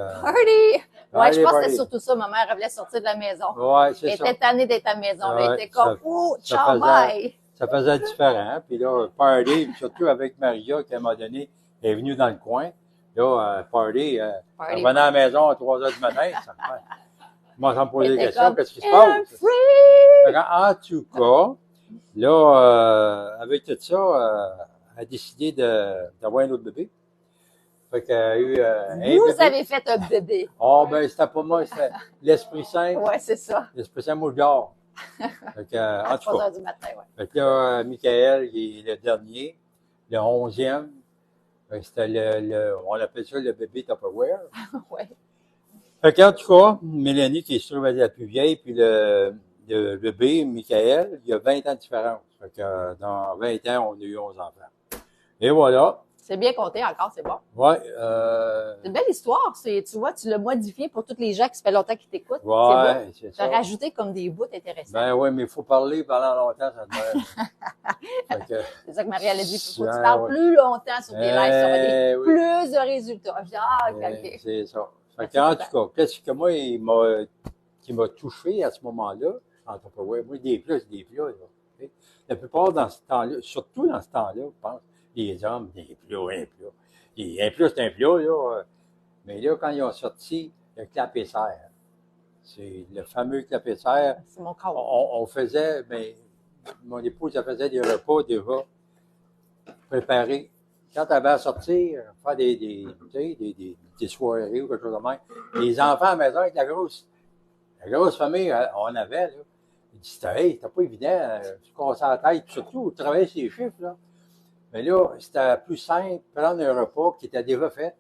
Ouais, je pense que c'était surtout ça. Ma mère, elle voulait sortir de la maison. Ouais, c'est ça. Elle était tannée d'être à la maison. Ouais, elle était comme, ciao, bye! Ça faisait différent. Puis là, party, surtout avec Maria, qui à un moment donné, est venue dans le coin. Là, party, elle revenait à la maison à 3 heures du matin. commence à me poser des T'étais questions, comme, qu'est-ce qui se I'm passe? free! En tout cas, là, avec tout ça, elle a décidé d'avoir un autre bébé. Fait qu'elle a eu un Vous bébé. avez fait un bébé. Ah, ben, c'était pas moi, c'était l'Esprit Saint. Ouais, c'est ça. L'Esprit Saint, moi, je dors. Fait que, À en tout 3 cas. heures du matin, ouais. Fait que là, Michael, il est le dernier, le 11e. Fait que c'était on appelle ça le bébé Tupperware. Ouais. Fait que, en tout cas, Mélanie, qui se trouve être la plus vieille, puis le bébé, Michael, il y a 20 ans de différence. Fait que, dans 20 ans, on a eu 11 enfants. Et voilà. C'est bien compté encore, c'est bon. Ouais, C'est une belle histoire. Tu vois, tu l'as modifié pour tous les gens qui ça fait longtemps qu'ils t'écoutent. ouais, c'est Tu as ça. rajouté comme des bouts intéressants. Ben oui, mais il faut parler pendant longtemps, ça devrait. Fait que, C'est ça que Marie elle a dit. Il faut que tu ouais, parles ouais. plus longtemps sur tes lives. Ça va des Oui. plus de résultats. Je dis, ah, ok. C'est ça. Fait Merci, que, en papa. tout cas, qu'est-ce que moi, qui m'a touché à ce moment-là, en tout cas, ouais, moi, des plats, c'est des plats, là. Ok? La plupart dans ce temps-là, surtout dans ce temps-là, je pense, les hommes, des plats, un plat. Et un plat, c'est un plat, là. Mais là, quand ils ont sorti le clap-et-serre, c'est le fameux clap-et-serre, C'est mon corps. on faisait, mais mon épouse, elle faisait des repas déjà préparés. Quand elle avait à sortir, faire tu sais, des soirées ou quelque chose de même, les enfants à la maison avec la grosse famille on avait, là, ils disaient, hey, c'était pas évident, tu casses la tête, surtout, travailler ses chiffres, là. Mais là, c'était plus simple, prendre un repas qui était déjà fait,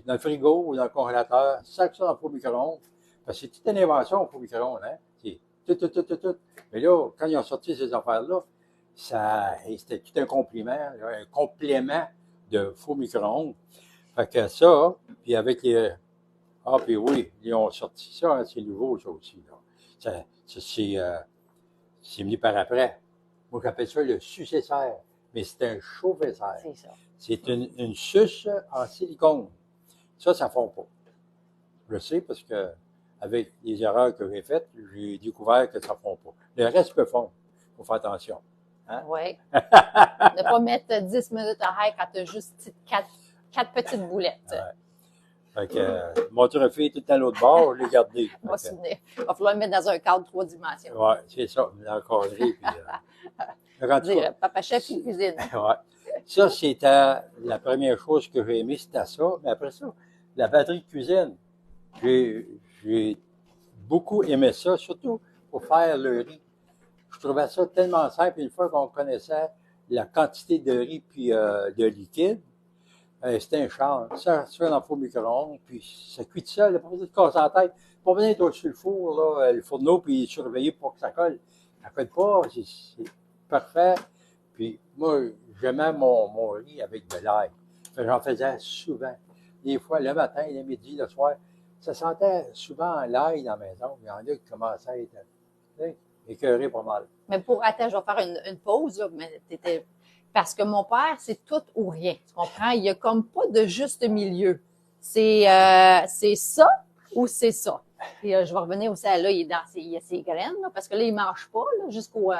dans le frigo ou dans le congélateur, sac ça dans le four micro-ondes, parce que c'est toute une invention au four micro-ondes, hein. C'est tout. Mais là, quand ils ont sorti ces affaires-là, c'était tout un complément de four micro-ondes. Fait que ça, puis avec puis oui, ils ont sorti ça, hein, c'est nouveau, ça aussi, là. C'est venu par après. Moi, j'appelle ça le sucesseur, mais c'est un chauffe-serre. C'est ça. C'est une suce en silicone. Ça ne fond pas. Je sais parce que, avec les erreurs que j'ai faites, j'ai découvert que ça ne fond pas. Le reste peut fondre. Il faut faire attention. Hein? Oui. Ne pas mettre 10 minutes à high quand tu as juste quatre petites boulettes. Ouais. Fait que, mon trophée tout à l'autre bord, je l'ai gardé. On va se souvenir. Il va falloir le mettre dans un cadre 3 dimensions. Oui, c'est ça, l'encadrer. Puis, en tout Dire, cas, papa chef qui cuisine. ouais. Ça, c'était la première chose que j'ai aimé, c'était ça. Mais après ça, la batterie de cuisine. J'ai beaucoup aimé ça, surtout pour faire le riz. Je trouvais ça tellement simple. Une fois qu'on connaissait la quantité de riz puis de liquide, c'était un charme. Ça dans le four micro-ondes, puis ça cuit tout seul. Pas besoin de casser la tête. Pas besoin d'être au-dessus le four, là, le fourneau, puis surveiller pour que ça colle. Ça colle pas. C'est parfait. Puis moi, j'aimais mon riz avec de l'ail. J'en faisais souvent. Des fois, le matin, le midi, le soir. Ça sentait souvent l'ail dans la maison. Il y en a qui commençaient à être écœurés pas mal. Mais attends, je vais faire une pause, là, mais parce que mon père, c'est tout ou rien. Tu comprends? Il y a comme pas de juste milieu. C'est ça ou c'est ça. Puis je vais revenir aussi à là, il y a ses graines, là, parce que là, il mange pas là, jusqu'au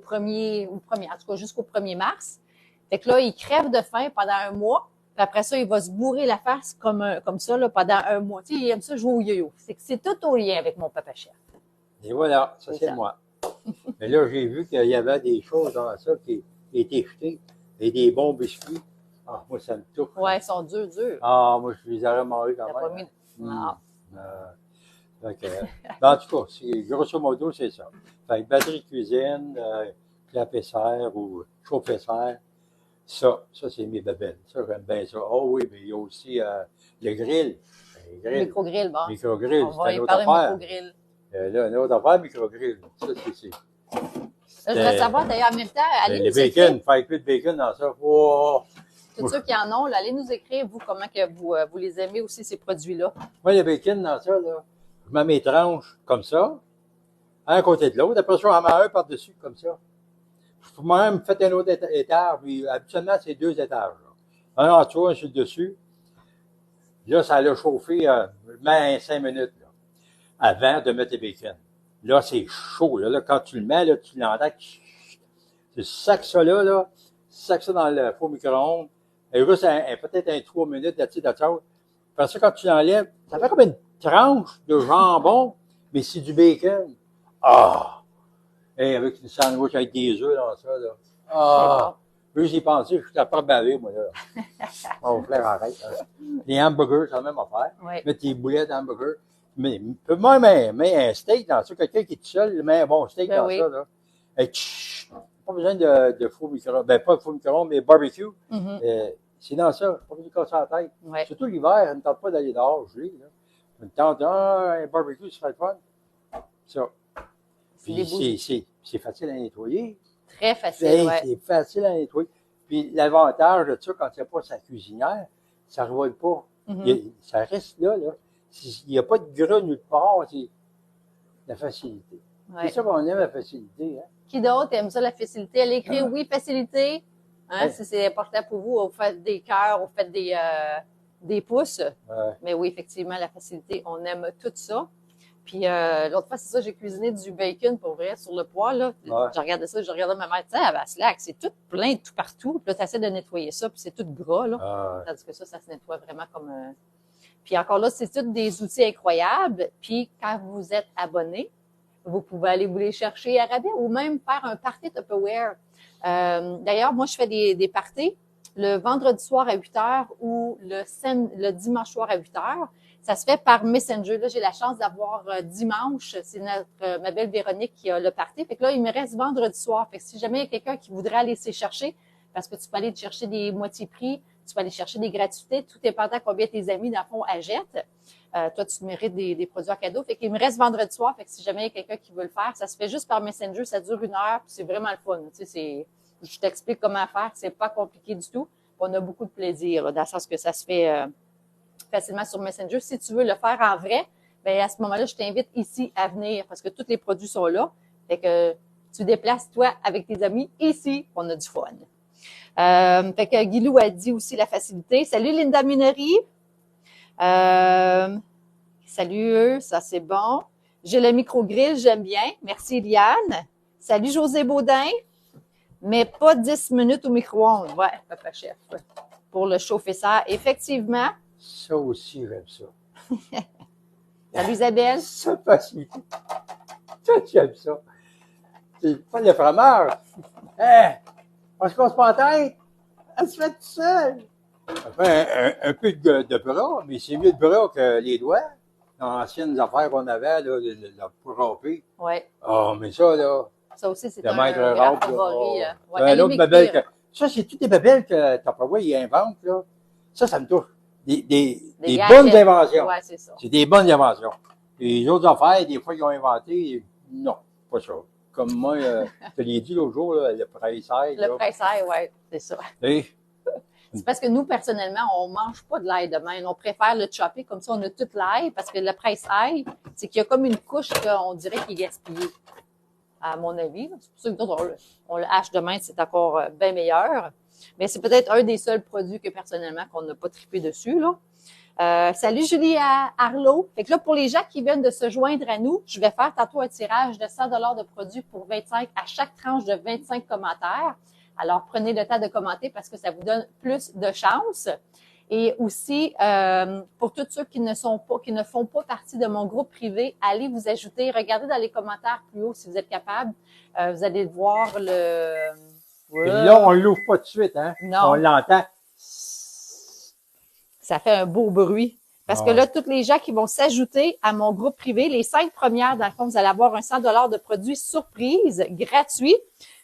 premier, en tout cas jusqu'au 1er mars. Fait que là, il crève de faim pendant un mois. Puis après ça, il va se bourrer la face comme ça là, pendant un mois. Tu sais, il aime ça jouer au yo-yo. C'est tout au lien avec mon papa chef. Et voilà, ça c'est moi. Mais là, j'ai vu qu'il y avait des choses dans ça qui étaient jetées. Et des bons biscuits. Ah, moi, ça me touche. Ouais, ils sont durs. Ah, moi, je les aurais mangés quand T'as même. pas mis... Fait que, en tout cas, grosso modo, c'est ça. Fait que batterie de cuisine, clap-et-serre ou chauffe-serre, ça c'est mes babelles. Ça, j'aime bien ça. Oh oui, mais il y a aussi le grill. Micro-grill, bon. Micro-grill, On va c'est y une autre parler de affaire. micro-grill. Là, une autre affaire, micro-grill. Ça, c'est... Là, je voudrais savoir, d'ailleurs, en même temps, allez le nous écrire. bacon, faire cuire de bacon dans ça. Oh! Tous ceux qui en ont, là, allez nous écrire, vous, comment que vous les aimez aussi, ces produits-là. Moi, le bacon dans ça, là, je mets mes tranches comme ça, un à côté de l'autre. Après ça, j'en mets un par-dessus, comme ça. Moi-même, faites un autre étage, puis habituellement, c'est 2 étages. Là. Un en dessous, un sur le dessus. Là, ça l'a chauffé, je mets 5 minutes, là, avant de mettre le bacon. Là, c'est chaud, là. Quand tu le mets, là, tu l'entends. Tu sacs ça là, tu sacs ça dans le four micro-ondes. Et juste peut-être un 3 minutes, là-dessus, Après ça, quand tu l'enlèves, ça fait comme une tranche de jambon, Mais c'est du bacon. Ah! Et avec une sandwich avec des œufs dans ça, là. Ah! Plus j'y pensais, je suis pas bavé, moi, là. Oh, frère, arrête. Hein. Les hamburgers, c'est la même affaire. Ouais. Mettre tes boulettes d'hamburgers. Mais même un steak dans ça, quelqu'un qui est tout seul, il met un bon steak Ben dans oui. ça, là. Et pas besoin de four micro-ondes. Ben, pas de four micro-ondes, mais barbecue. C'est dans ça. Pas besoin de casser la tête. Ouais. Surtout l'hiver, on ne tente pas d'aller dehors, gelé, là. On tente, un barbecue, ce serait le fun. Ça. Puis c'est facile à nettoyer. Très facile, ouais. C'est facile à nettoyer. Puis l'avantage de ça, quand il n'y a pas sa cuisinière, ça ne revole pas. Ça reste là, là. Il n'y a pas de gras nulle part, c'est la facilité. Ouais. C'est ça qu'on aime, la facilité. Hein? Qui d'autre aime ça, la facilité? Elle écrit oui, facilité. Hein, Ouais. si c'est important pour vous, vous faites des cœurs, vous faites des pouces. Ouais. Mais oui, effectivement, la facilité, on aime tout ça. Puis l'autre fois, c'est ça, j'ai cuisiné du bacon pour vrai sur le poêle. Là. Ouais. Je regardais ça, je regardais ma mère, tu sais, elle va slack, c'est tout plein de tout partout. Puis là, tu essaies de nettoyer ça, puis c'est tout gras. Là. Ah, Tandis que ça se nettoie vraiment comme... Puis encore là, c'est tous des outils incroyables. Puis quand vous êtes abonné, vous pouvez aller vous les chercher à rabais ou même faire un party Tupperware. D'ailleurs, moi, je fais des parties le vendredi soir à 8 heures ou le dimanche soir à 8 heures. Ça se fait par Messenger. Là, j'ai la chance d'avoir dimanche. C'est ma belle Véronique qui a le party. Fait que là, il me reste vendredi soir. Fait que si jamais il y a quelqu'un qui voudrait aller s'y chercher, parce que tu peux aller te chercher des moitiés prix, tu peux aller chercher des gratuités, tout dépendant combien tes amis, dans le fond, achètent. Toi, tu te mérites des produits à cadeau. Fait qu'il me reste vendredi soir. Fait que si jamais il y a quelqu'un qui veut le faire, ça se fait juste par Messenger. Ça dure 1 heure. Puis c'est vraiment le fun. Tu sais, je t'explique comment faire. C'est pas compliqué du tout. On a beaucoup de plaisir, là, dans le sens que ça se fait facilement sur Messenger. Si tu veux le faire en vrai, ben à ce moment-là, je t'invite ici à venir parce que tous les produits sont là. Fait que tu déplaces toi avec tes amis ici. On a du fun. Fait que Guilou a dit aussi la facilité. Salut Linda Minery. Salut eux, ça c'est bon. J'ai le micro-grill, j'aime bien. Merci Eliane. Salut José Baudin. Mais pas 10 minutes au micro-ondes. Ouais, papa chef. Pour le chauffer ça. Effectivement. ça aussi, j'aime ça. Salut Isabelle. Ça facilité. Ça, j'aime ça. C'est pas le fromage. Hein? On se casse pas la tête. Elle se fait tout seul. Ça fait un peu de bras, mais c'est mieux de bras que les doigts. Dans l'ancienne affaires qu'on avait, là, pour ramper. Ouais. Ah, mais ça, là. Ça aussi, c'est Le un maître grand rampe, là. favori. Oh. Ouais, L'autre babelle ça, c'est toutes les babelles que Tupperware, il invente, là. Ça me touche. Des bonnes inventions. Ouais, c'est ça. C'est des bonnes inventions. Et les autres affaires, des fois, ils ont inventé, non, pas ça. Comme moi, je te l'ai dit l'autre jour, là, le pressail. Le pressail, ouais, c'est ça. Et, C'est parce que nous, personnellement, on mange pas de l'ail de même. On préfère le chopper, comme ça, on a toute l'ail, parce que le pressail, c'est qu'il y a comme une couche qu'on dirait qu'il est gaspillé, à mon avis. C'est pour ça que d'autres, on le hache de main, c'est encore bien meilleur. Mais c'est peut-être un des seuls produits que, personnellement, qu'on n'a pas trippé dessus, là. Salut Julie Arlot. Fait que là, pour les gens qui viennent de se joindre à nous, je vais faire tantôt un tirage de 100 $ de produits pour 25 à chaque tranche de 25 commentaires. Alors, prenez le temps de commenter parce que ça vous donne plus de chance. Et aussi, pour tous ceux qui ne font pas partie de mon groupe privé, allez vous ajouter. Regardez dans les commentaires plus haut si vous êtes capable. Vous allez voir le... et là, on l'ouvre pas tout de suite, hein. Non. On l'entend. Ça fait un beau bruit. Parce que là, tous les gens qui vont s'ajouter à mon groupe privé, les 5 premières, dans le fond, vous allez avoir un 100 $ de produits surprise, gratuits.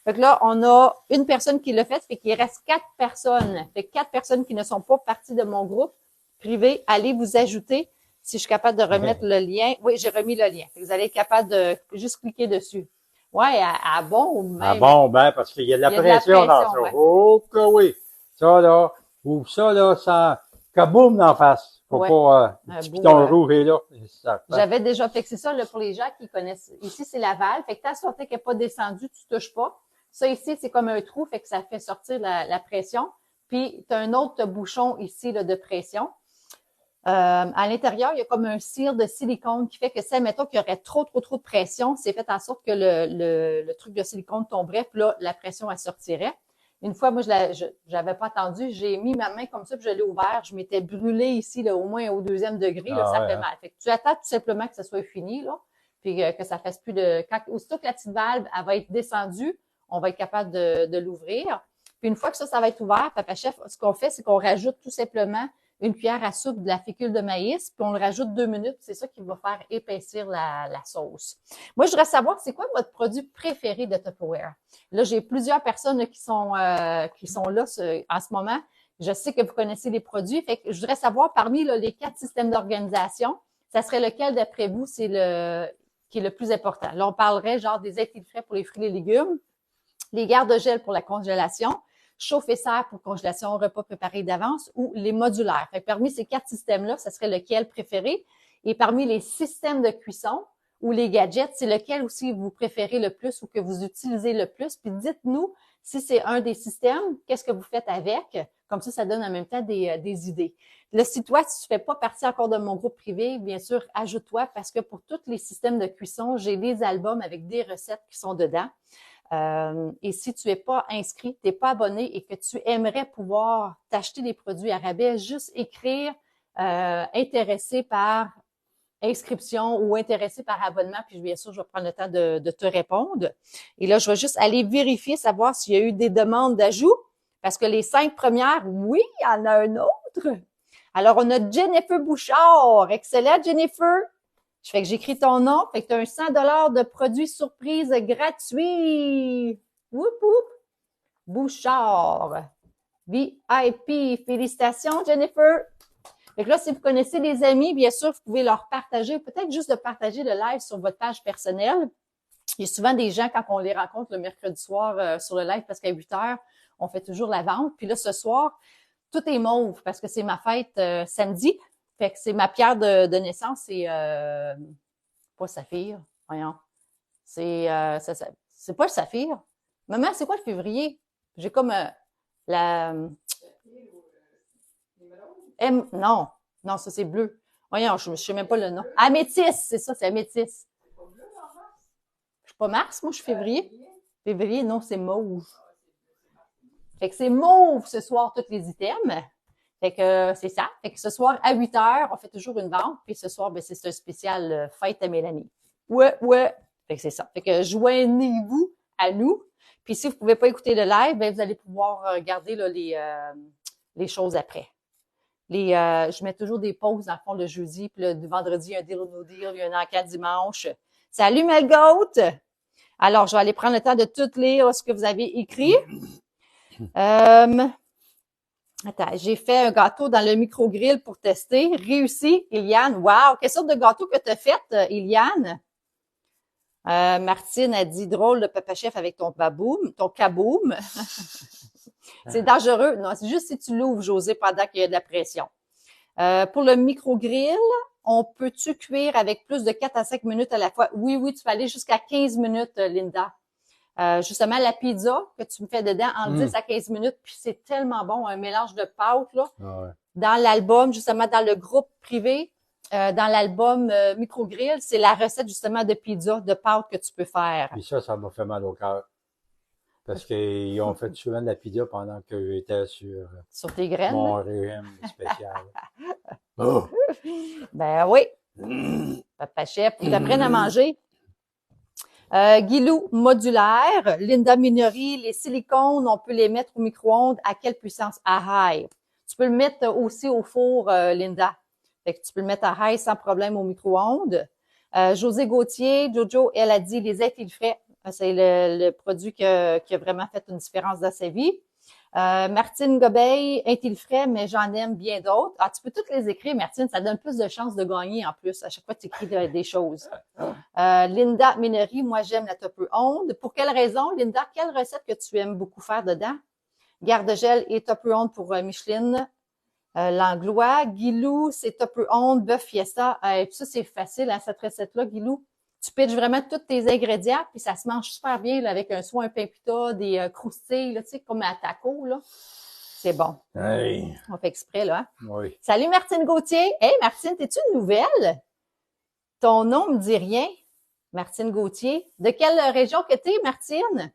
Fait que là, on a une personne qui l'a fait, fait qu'il reste 4 personnes. Fait que 4 personnes qui ne sont pas partie de mon groupe privé, allez vous ajouter. Si je suis capable de remettre le lien. Oui, j'ai remis le lien. Fait que vous allez être capable de juste cliquer dessus. Ouais, à bon ou même. Ah bon, ben, parce qu'il y a de la pression dans ça. Ouais. Oh, que oui. Ça, là, ou ça, là, ça, kaboum d'en face. Faut Ouais. pas, Un petit beau, piton rouge est là. Ça, J'avais déjà fait ça là, pour les gens qui connaissent. Ici, c'est Laval. Fait que ta sortie qui n'est pas descendue, tu touches pas. Ça ici, c'est comme un trou, fait que ça fait sortir la pression. Puis, tu as un autre bouchon ici là, de pression. À l'intérieur, il y a comme un cire de silicone qui fait que si, mettons qu'il y aurait trop de pression, c'est fait en sorte que le truc de silicone tomberait, puis là, la pression, elle sortirait. Une fois, moi, j'avais pas attendu, j'ai mis ma main comme ça, puis je l'ai ouvert. Je m'étais brûlée ici, là, au moins au 2e degré, là, ça fait mal. Fait que tu attends tout simplement que ça soit fini, là. puis que ça fasse plus de... Aussitôt que la petite valve, elle va être descendue, on va être capable de l'ouvrir. Puis une fois que ça va être ouvert, Papa Chef, ce qu'on fait, c'est qu'on rajoute tout simplement une cuillère à soupe de la fécule de maïs, puis on le rajoute 2 minutes. C'est ça qui va faire épaissir la sauce. Moi, je voudrais savoir, c'est quoi votre produit préféré de Tupperware? Là, j'ai plusieurs personnes là, qui sont là en ce moment. Je sais que vous connaissez les produits. Fait que je voudrais savoir, parmi là, les 4 systèmes d'organisation, ça serait lequel, d'après vous, qui est le plus important? Là, on parlerait genre des étils frais pour les fruits et les légumes, les garde-gel pour la congélation, chauffe-et-serre pour congélation, repas préparés d'avance, ou les modulaires. Fait que parmi ces 4 systèmes-là, ça serait lequel préféré? Et parmi les systèmes de cuisson ou les gadgets, c'est lequel aussi vous préférez le plus ou que vous utilisez le plus? Puis dites-nous si c'est un des systèmes, qu'est-ce que vous faites avec? Comme ça donne en même temps des idées. Là, si toi, tu fais pas partie encore de mon groupe privé, bien sûr, ajoute-toi parce que pour tous les systèmes de cuisson, j'ai des albums avec des recettes qui sont dedans. Et si tu es pas inscrit, tu n'es pas abonné et que tu aimerais pouvoir t'acheter des produits à rabais, juste écrire intéressé par inscription ou intéressé par abonnement, puis bien sûr, je vais prendre le temps de te répondre. Et là, je vais juste aller vérifier, savoir s'il y a eu des demandes d'ajout, parce que les 5 premières, oui, il y en a un autre. Alors, on a Jennifer Bouchard. Excellent, Jennifer. Je fais que j'écris ton nom, fait que tu as un 100 $ de produits surprise gratuits. Whoop, whoop. Bouchard. VIP. Félicitations, Jennifer. Fait que là, si vous connaissez des amis, bien sûr, vous pouvez leur partager, peut-être juste de partager le live sur votre page personnelle. Il y a souvent des gens, quand on les rencontre le mercredi soir sur le live, parce qu'à 8 heures, on fait toujours la vente. Puis là, ce soir, tout est mauve parce que c'est ma fête samedi. Fait que c'est ma pierre de naissance, c'est pas saphir, voyons. C'est pas le saphir. Maman, c'est quoi le février? J'ai comme la non, ça c'est bleu. Voyons, je sais même pas le nom. Améthyste, c'est ça, c'est améthyste. Je suis pas mars, moi je suis février. Février, non, c'est mauve. Fait que c'est mauve ce soir, tous les items. Fait que c'est ça. Fait que ce soir, à 8 heures, on fait toujours une vente. Puis ce soir, ben, c'est un spécial fête à Mélanie. Ouais. Fait que c'est ça. Fait que joignez-vous à nous. Puis si vous pouvez pas écouter le live, ben, vous allez pouvoir regarder là, les choses après. Je mets toujours des pauses dans le fond le jeudi. Puis le vendredi, il y a un deal ou no deal. Il y a un encas dimanche. Salut, Melgoat! Alors, je vais aller prendre le temps de tout lire ce que vous avez écrit. Attends, j'ai fait un gâteau dans le micro-grill pour tester. Réussi, Eliane. Wow! Quelle sorte de gâteau que tu as fait, Eliane? Martine a dit drôle le Papa Chef avec ton kaboom. C'est dangereux. Non, c'est juste si tu l'ouvres, José, pendant qu'il y a de la pression. Pour le micro-grill, on peut-tu cuire avec plus de 4 à 5 minutes à la fois? Oui, tu peux aller jusqu'à 15 minutes, Linda. Justement, la pizza que tu me fais dedans en 10 à 15 minutes, puis c'est tellement bon, un mélange de pâtes, là. Ouais. Dans l'album, justement, dans le groupe privé, dans l'album Microgrill, c'est la recette, justement, de pizza, de pâtes que tu peux faire. Puis ça m'a fait mal au cœur. Parce qu'ils ont fait souvent de la pizza pendant que j'étais sur tes graines. Mon régime spécial. Oh. Ben oui. Papa Chef, tu t'apprennes à manger. Guilou modulaire, Linda Minery, les silicones, on peut les mettre au micro-ondes à quelle puissance? À high. Tu peux le mettre aussi au four, Linda. Fait que tu peux le mettre à high sans problème au micro-ondes. José Gauthier, Jojo, elle a dit les étils frais. C'est le produit qui a vraiment fait une différence dans sa vie. Martine Gobeil, étils frais, mais j'en aime bien d'autres. Ah, tu peux toutes les écrire, Martine, ça donne plus de chances de gagner en plus. À chaque fois, tu écris des choses. Linda Minery, moi j'aime la Tupperware. Pour quelle raison, Linda? Quelle recette que tu aimes beaucoup faire dedans? Garde-gel et Tupperware pour Micheline. Langlois. Guilou, c'est Tupperware, bœuf fiesta. Ça, c'est facile, hein, cette recette-là, Guilou. Tu pitches vraiment tous tes ingrédients, puis ça se mange super bien là, avec soit un pain pita, des croustilles, là, tu sais, comme à taco, là. C'est bon. Hey. On fait exprès, là. Hein? Oui. Salut, Martine Gauthier. Hey, Martine, t'es-tu une nouvelle? Ton nom me dit rien. Martine Gauthier. De quelle région que t'es, Martine?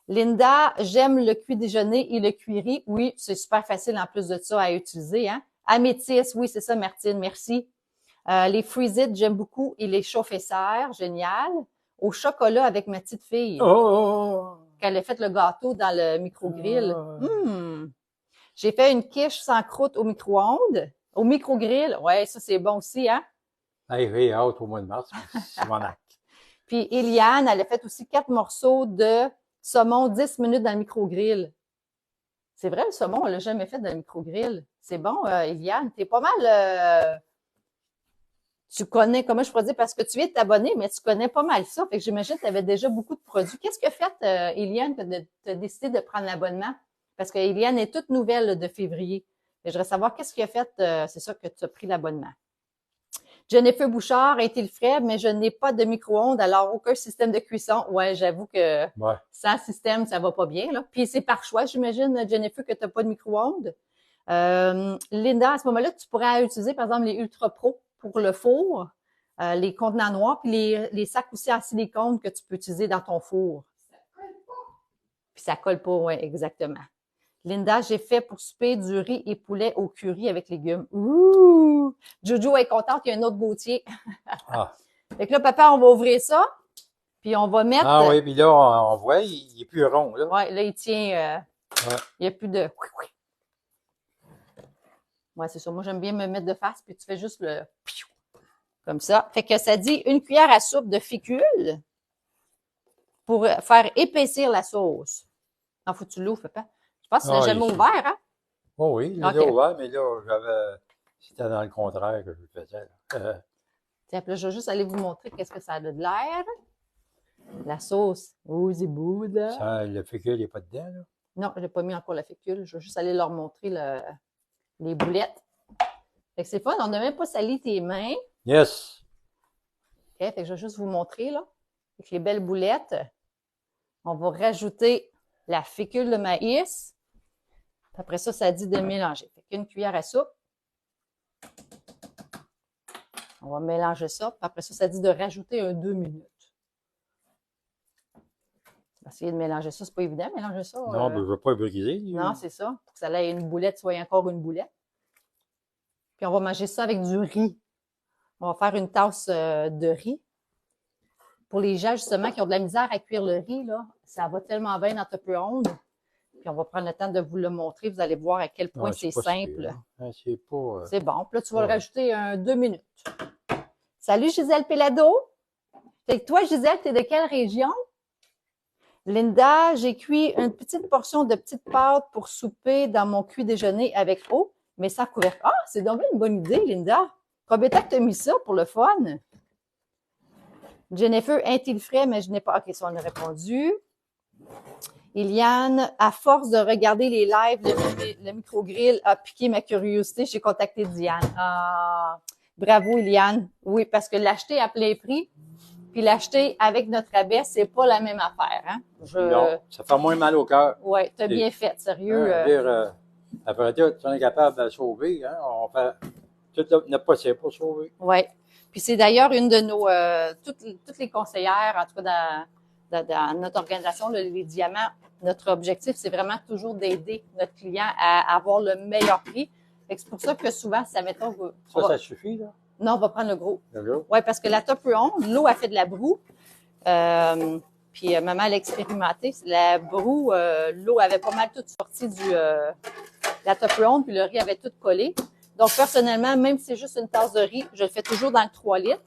Linda, j'aime le cuit déjeuner et le cuiri. Oui, c'est super facile en plus de ça à utiliser, hein. Améthyste, oui, c'est ça, Martine, merci. Les Freeze-It, j'aime beaucoup. Et les chauffe-serre, génial. Au chocolat avec ma petite fille. Oh! Qu'elle a fait le gâteau dans le micro-grill. Oh. J'ai fait une quiche sans croûte au micro-ondes. Au micro-grill. Ouais, ça, c'est bon aussi, hein? Hey, j'ai hâte au mois de mars. C'est mon acte. Puis Eliane, elle a fait aussi 4 morceaux de saumon 10 minutes dans le micro-grill. C'est vrai, le saumon, elle l'a jamais fait dans le micro-grill. C'est bon, Eliane. T'es pas mal... tu connais, comment je pourrais dire, parce que tu viens de t'abonner, mais tu connais pas mal ça. Fait que j'imagine que tu avais déjà beaucoup de produits. Qu'est-ce que fait, Eliane, que tu as décidé de prendre l'abonnement? Parce que Eliane est toute nouvelle là, de février. Et je voudrais savoir qu'est-ce qui a fait, c'est ça que tu as pris l'abonnement. Jennifer Bouchard, est-il frais, mais je n'ai pas de micro-ondes, alors aucun système de cuisson. Ouais, j'avoue que Ouais. sans système, ça va pas bien, là. Puis c'est par choix, j'imagine, Jennifer, que tu n'as pas de micro-ondes. Linda, à ce moment-là, tu pourrais utiliser, par exemple, les Ultra Pro pour le four, les contenants noirs, puis les sacs aussi en silicone que tu peux utiliser dans ton four. Puis ça colle pas, ouais, exactement. Linda, j'ai fait pour souper du riz et poulet au curry avec légumes. Ouh! Jojo est contente qu'il y a un autre Gauthier. Ah. Fait que là, papa, on va ouvrir ça, puis on va mettre... Ah oui, puis là, on voit, il est plus rond, là. Ouais, là, il tient... Ouais. Il n'y a plus de... Ouais, c'est ça. Moi, j'aime bien me mettre de face, puis tu fais juste le... Comme ça. Fait que ça dit une cuillère à soupe de fécule pour faire épaissir la sauce. En faut que tu l'ouvres, papa. Je pense que tu l'as jamais ouvert, hein? Oh oui, il l'a ouvert, mais là, c'était dans le contraire que je le faisais. Tiens, puis là, je vais juste aller vous montrer qu'est-ce que ça a de l'air. La sauce. Oh, c'est beau, là. Ça, le fécule n'est pas dedans, là. Non, je n'ai pas mis encore la fécule. Je vais juste aller leur montrer les boulettes. Fait que c'est fun, on n'a même pas sali tes mains. Yes! OK, fait que je vais juste vous montrer, là. Avec les belles boulettes, on va rajouter la fécule de maïs. Après ça, ça dit de mélanger. Fait qu'une cuillère à soupe. On va mélanger ça. Puis après ça, ça dit de rajouter 2 minutes. On va essayer de mélanger ça. C'est pas évident, mélanger ça. Non, mais je ne veux pas briser. Non, c'est ça. Pour que ça ait une boulette, soit encore une boulette. Puis on va manger ça avec du riz. On va faire une tasse de riz. Pour les gens, justement, qui ont de la misère à cuire le riz, là, ça va tellement bien dans Tupperware. Puis on va prendre le temps de vous le montrer. Vous allez voir à quel point c'est simple. C'est pas... C'est bon. Puis là, tu vas le rajouter 2 minutes. Salut, Gisèle Pelado. Fait que toi, Gisèle, t'es de quelle région? Linda, j'ai cuit une petite portion de petite pâte pour souper dans mon cuit déjeuner avec eau, mais sans couvercle. Ah, c'est donc une bonne idée, Linda. Combien de temps que tu as mis ça pour le fun? Jennifer, est-il frais, mais je n'ai pas... OK, ça, on a répondu. Eliane, à force de regarder les lives, le micro-grill a piqué ma curiosité. J'ai contacté Diane. Ah, bravo, Eliane. Oui, parce que l'acheter à plein prix, puis l'acheter avec notre rabais, c'est pas la même affaire, hein? Non, ça fait moins mal au cœur. Oui, tu as bien fait, sérieux. Après tout, si on est capable de sauver, hein, on fait tout notre possible pour sauver. Oui. Puis c'est d'ailleurs une de nos, toutes les conseillères, en tout cas dans notre organisation, les diamants, notre objectif, c'est vraiment toujours d'aider notre client à avoir le meilleur prix. C'est pour ça que souvent, ça mettons... Ça suffit, là? Non, on va prendre le gros. Le gros? Oui, parce que la Tupperware, l'eau a fait de la broue. Puis maman l'a expérimenté. La broue, l'eau avait pas mal toute sortie la Tupperware, puis le riz avait tout collé. Donc, personnellement, même si c'est juste une tasse de riz, je le fais toujours dans le 3 litres.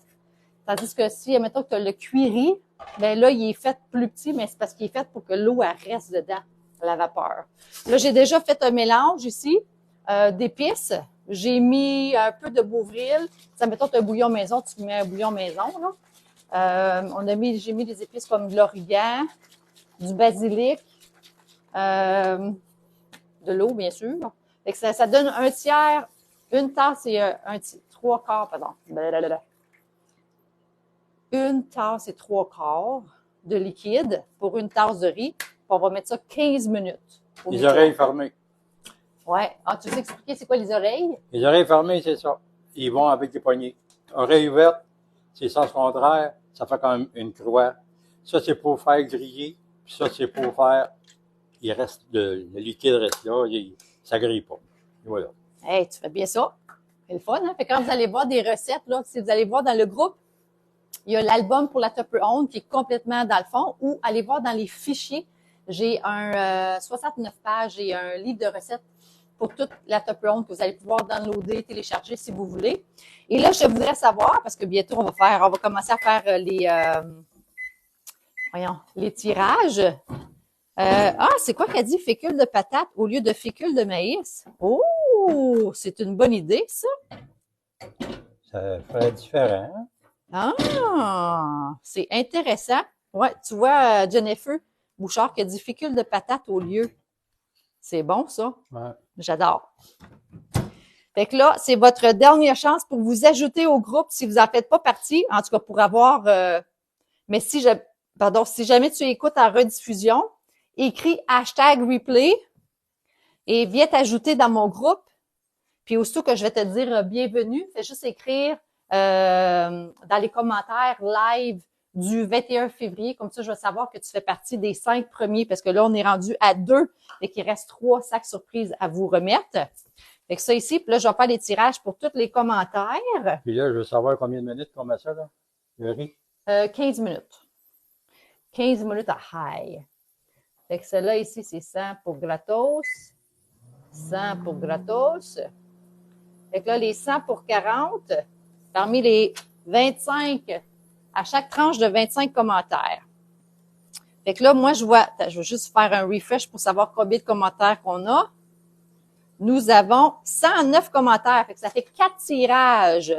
Tandis que si, admettons que tu as le cuit-riz, bien là, il est fait plus petit, mais c'est parce qu'il est fait pour que l'eau, elle reste dedans, la vapeur. Là, j'ai déjà fait un mélange ici d'épices. J'ai mis un peu de Beauvril. Ça, mettons, tu as un bouillon maison, tu mets un bouillon maison, là. J'ai mis des épices comme de l'origan, du basilic, de l'eau, bien sûr. Fait que ça donne un tiers, une tasse et trois quarts, pardon. Une tasse et 3/4 de liquide pour une tasse de riz. Puis on va mettre ça 15 minutes. Les oreilles fermées. Ouais. Ah, tu sais expliquer c'est quoi les oreilles? Les oreilles fermées, c'est ça. Ils vont avec des poignées. Oreilles ouvertes, c'est sens contraire, ça fait comme une croix. Ça, c'est pour faire griller. Puis ça, c'est pour faire... Il reste le liquide reste là, ça grille pas. Voilà. Hey, tu fais bien ça. C'est le fun, hein? Fait que quand vous allez voir des recettes, là, si vous allez voir dans le groupe, il y a l'album pour la Tupperware qui est complètement dans le fond, ou allez voir dans les fichiers. J'ai un 69 pages et un livre de recettes pour toute la Tupperware que vous allez pouvoir downloader, télécharger si vous voulez. Et là, je voudrais savoir, parce que bientôt on va commencer à faire les tirages. C'est quoi qu'elle dit? Fécule de patate au lieu de fécule de maïs. Oh, c'est une bonne idée, ça. Ça ferait différent. Ah, c'est intéressant. Ouais, tu vois, Jennifer Bouchard qui a dit fécule de patate au lieu. C'est bon, ça. Ouais. J'adore. Fait que là, c'est votre dernière chance pour vous ajouter au groupe si vous en faites pas partie. En tout cas, pour avoir... mais si jamais tu écoutes en rediffusion, écris #replay et viens t'ajouter dans mon groupe. Puis aussitôt que je vais te dire bienvenue, fais juste écrire dans les commentaires live du 21 février. Comme ça, je vais savoir que tu fais partie des 5 premiers parce que là, on est rendu à 2 et qu'il reste 3 sacs surprises à vous remettre. Fait que ça ici, puis là, je vais faire les tirages pour tous les commentaires. Puis là, je veux savoir combien de minutes qu'on met ça, là? Le riz? 15 minutes. 15 minutes à high. Fait que celle-là ici, c'est 100 pour gratos. 100 pour gratos. Fait que là, les 100 pour 40, parmi les 25, à chaque tranche de 25 commentaires. Fait que là, moi, je vais juste faire un refresh pour savoir combien de commentaires qu'on a. Nous avons 109 commentaires. Fait que ça fait 4 tirages.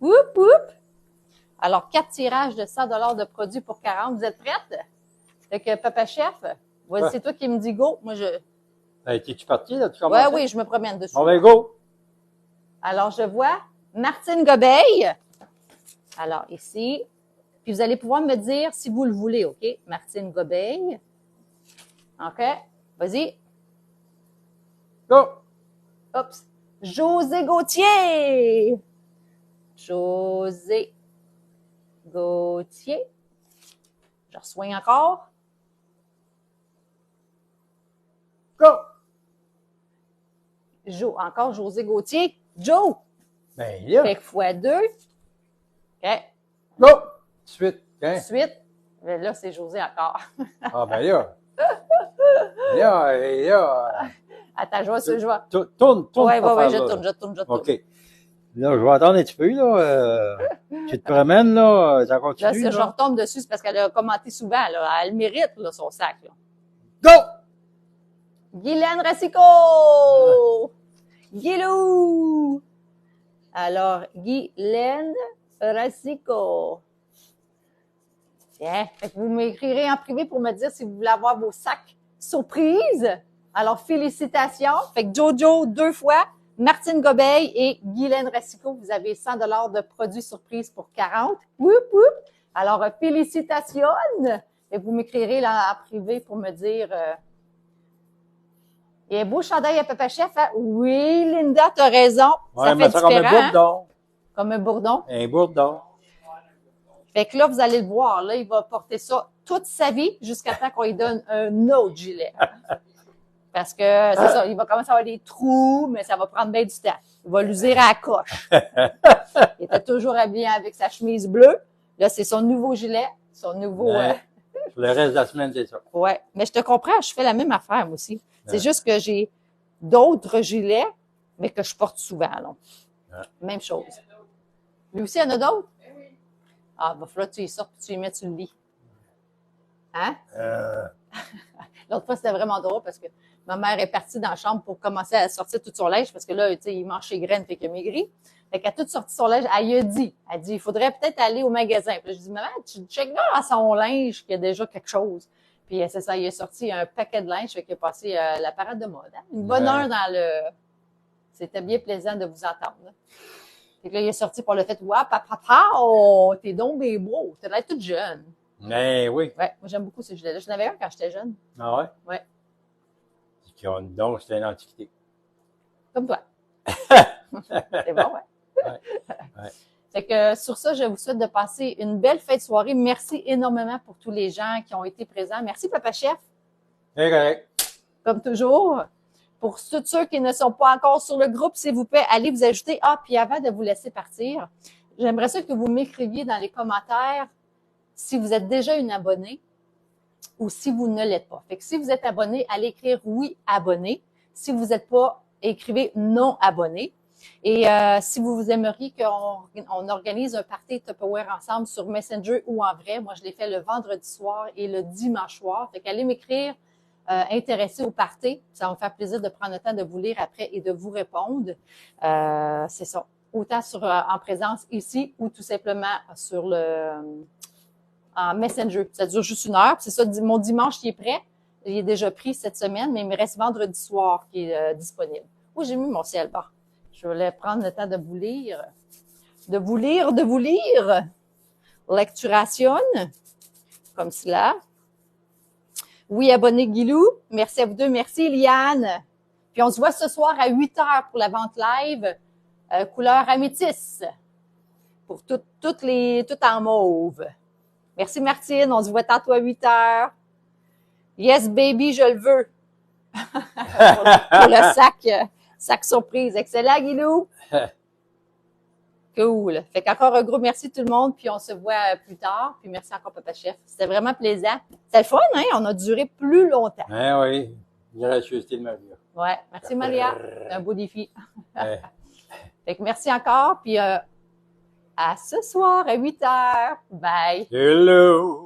Oup, oup. Alors, 4 tirages de 100 $ de produits pour 40. Vous êtes prêtes? Fait que, Papa Chef, voici, c'est toi qui me dis go. Moi, Es-tu parti, là? Tu commences? Oui, je me promène dessus. On va go! Alors, je vois Martine Gobeil. Alors, ici. Puis, vous allez pouvoir me dire si vous le voulez, OK? Martine Gobeil. OK? Vas-y. Go! Oups. José Gauthier. José Gauthier. Je reçois encore. Go! Encore José Gauthier. Joe. Ben là. Fait que fois 2. OK. Go! Suite. Hein? Ensuite, là, c'est José encore. Ah, ben là. Là. Attends, je vois. Tourne. Ouais, je là. tourne. OK. Là, je vais attendre un petit peu, là. Tu te promènes, là. Ça continue, Là, si je retombe dessus, c'est parce qu'elle a commenté souvent, là. Elle mérite, là, son sac, là. Go! Guylaine Racicot! Guilou! Alors, Guylaine Racicot. Tiens, fait que vous m'écrirez en privé pour me dire si vous voulez avoir vos sacs surprises. Alors, félicitations. Fait que Jojo 2 fois, Martine Gobeil et Guylaine Racicot, vous avez 100 $ de produits surprises pour 40. Whoop, whoop. Alors, félicitations. Et vous m'écrirez là en privé pour me dire... Il y a un beau chandail à Papa Chef, hein? Oui, Linda, t'as raison. Ouais, ça mais fait ça différent. comme un bourdon. Hein? Comme un bourdon. Un bourdon. Fait que là, vous allez le voir, là, il va porter ça toute sa vie jusqu'à temps qu'on lui donne un autre gilet. Parce que, c'est ça, il va commencer à avoir des trous, mais ça va prendre bien du temps. Il va l'user à la coche. Il était toujours habillé avec sa chemise bleue. Là, c'est son nouveau gilet, son nouveau... Ouais. Pour le reste de la semaine, c'est ça. Ouais, mais je te comprends, je fais la même affaire, moi aussi. C'est juste que j'ai d'autres gilets, mais que je porte souvent, là. Même chose. Lui aussi, il y en a d'autres? Ah, va falloir que tu y sortes et tu y mets sur le lit. Hein? L'autre fois, c'était vraiment drôle parce que ma mère est partie dans la chambre pour commencer à sortir tout son linge parce que là, tu sais, il mange ses graines, fait qu'il a maigri. Fait qu'elle a tout sorti son linge. Elle lui a dit, il faudrait peut-être aller au magasin. Puis là, je dis, maman, tu checkes là à son linge qu'il y a déjà quelque chose. Puis c'est ça, il a sorti un paquet de linge, fait qu'il a passé la parade de mode. Hein? Une bonne heure dans le... C'était bien plaisant de vous entendre. Là. Fait que là, il est sorti pour le fait, ouais, papa, oh, t'es donc bien beau. T'as l'air toute jeune. Mais oui. Ouais, moi, j'aime beaucoup ces gilets-là. J'en avais un quand j'étais jeune. Ah ouais? Ouais. Donc, c'était une antiquité. Comme toi. C'est bon, ouais. Ouais. Fait que sur ça, je vous souhaite de passer une belle fête de soirée. Merci énormément pour tous les gens qui ont été présents. Merci, Papa Chef. C'est correct. Comme toujours. Pour tous ceux qui ne sont pas encore sur le groupe, s'il vous plaît, allez vous ajouter. Ah, puis avant de vous laisser partir, j'aimerais ça que vous m'écriviez dans les commentaires si vous êtes déjà une abonnée ou si vous ne l'êtes pas. Fait que si vous êtes abonné, allez écrire oui, abonné. Si vous n'êtes pas, écrivez non abonné. Et si vous aimeriez qu'on organise un party Tupperware ensemble sur Messenger ou en vrai, moi je l'ai fait le vendredi soir et le dimanche soir. Fait qu'allez m'écrire intéressé au party. Ça va me faire plaisir de prendre le temps de vous lire après et de vous répondre. C'est ça. Autant en présence ici ou tout simplement sur en Messenger. Ça dure juste 1 heure. C'est ça, mon dimanche qui est prêt. Il est déjà pris cette semaine, mais il me reste vendredi soir qui est disponible. Où j'ai mis mon ciel bas. Je voulais prendre le temps de vous lire. De vous lire. Lecturation. Comme cela. Oui, abonné Guilou. Merci à vous deux. Merci, Eliane. Puis on se voit ce soir à 8 heures pour la vente live. Couleur améthyste. Pour tout en mauve. Merci, Martine. On se voit tantôt à 8 heures. Yes, baby, je le veux. pour le sac surprise. Excellent, Guilou. Cool. Fait qu'encore un gros merci tout le monde, puis on se voit plus tard. Puis merci encore, Papa Chef. C'était vraiment plaisant. C'était le fun, hein? On a duré plus longtemps. Ben oui. Gracieuseté de Maria. Ouais. Merci, Maria. C'est un beau défi. Fait que merci encore, puis à ce soir à 8 heures. Bye. Hello.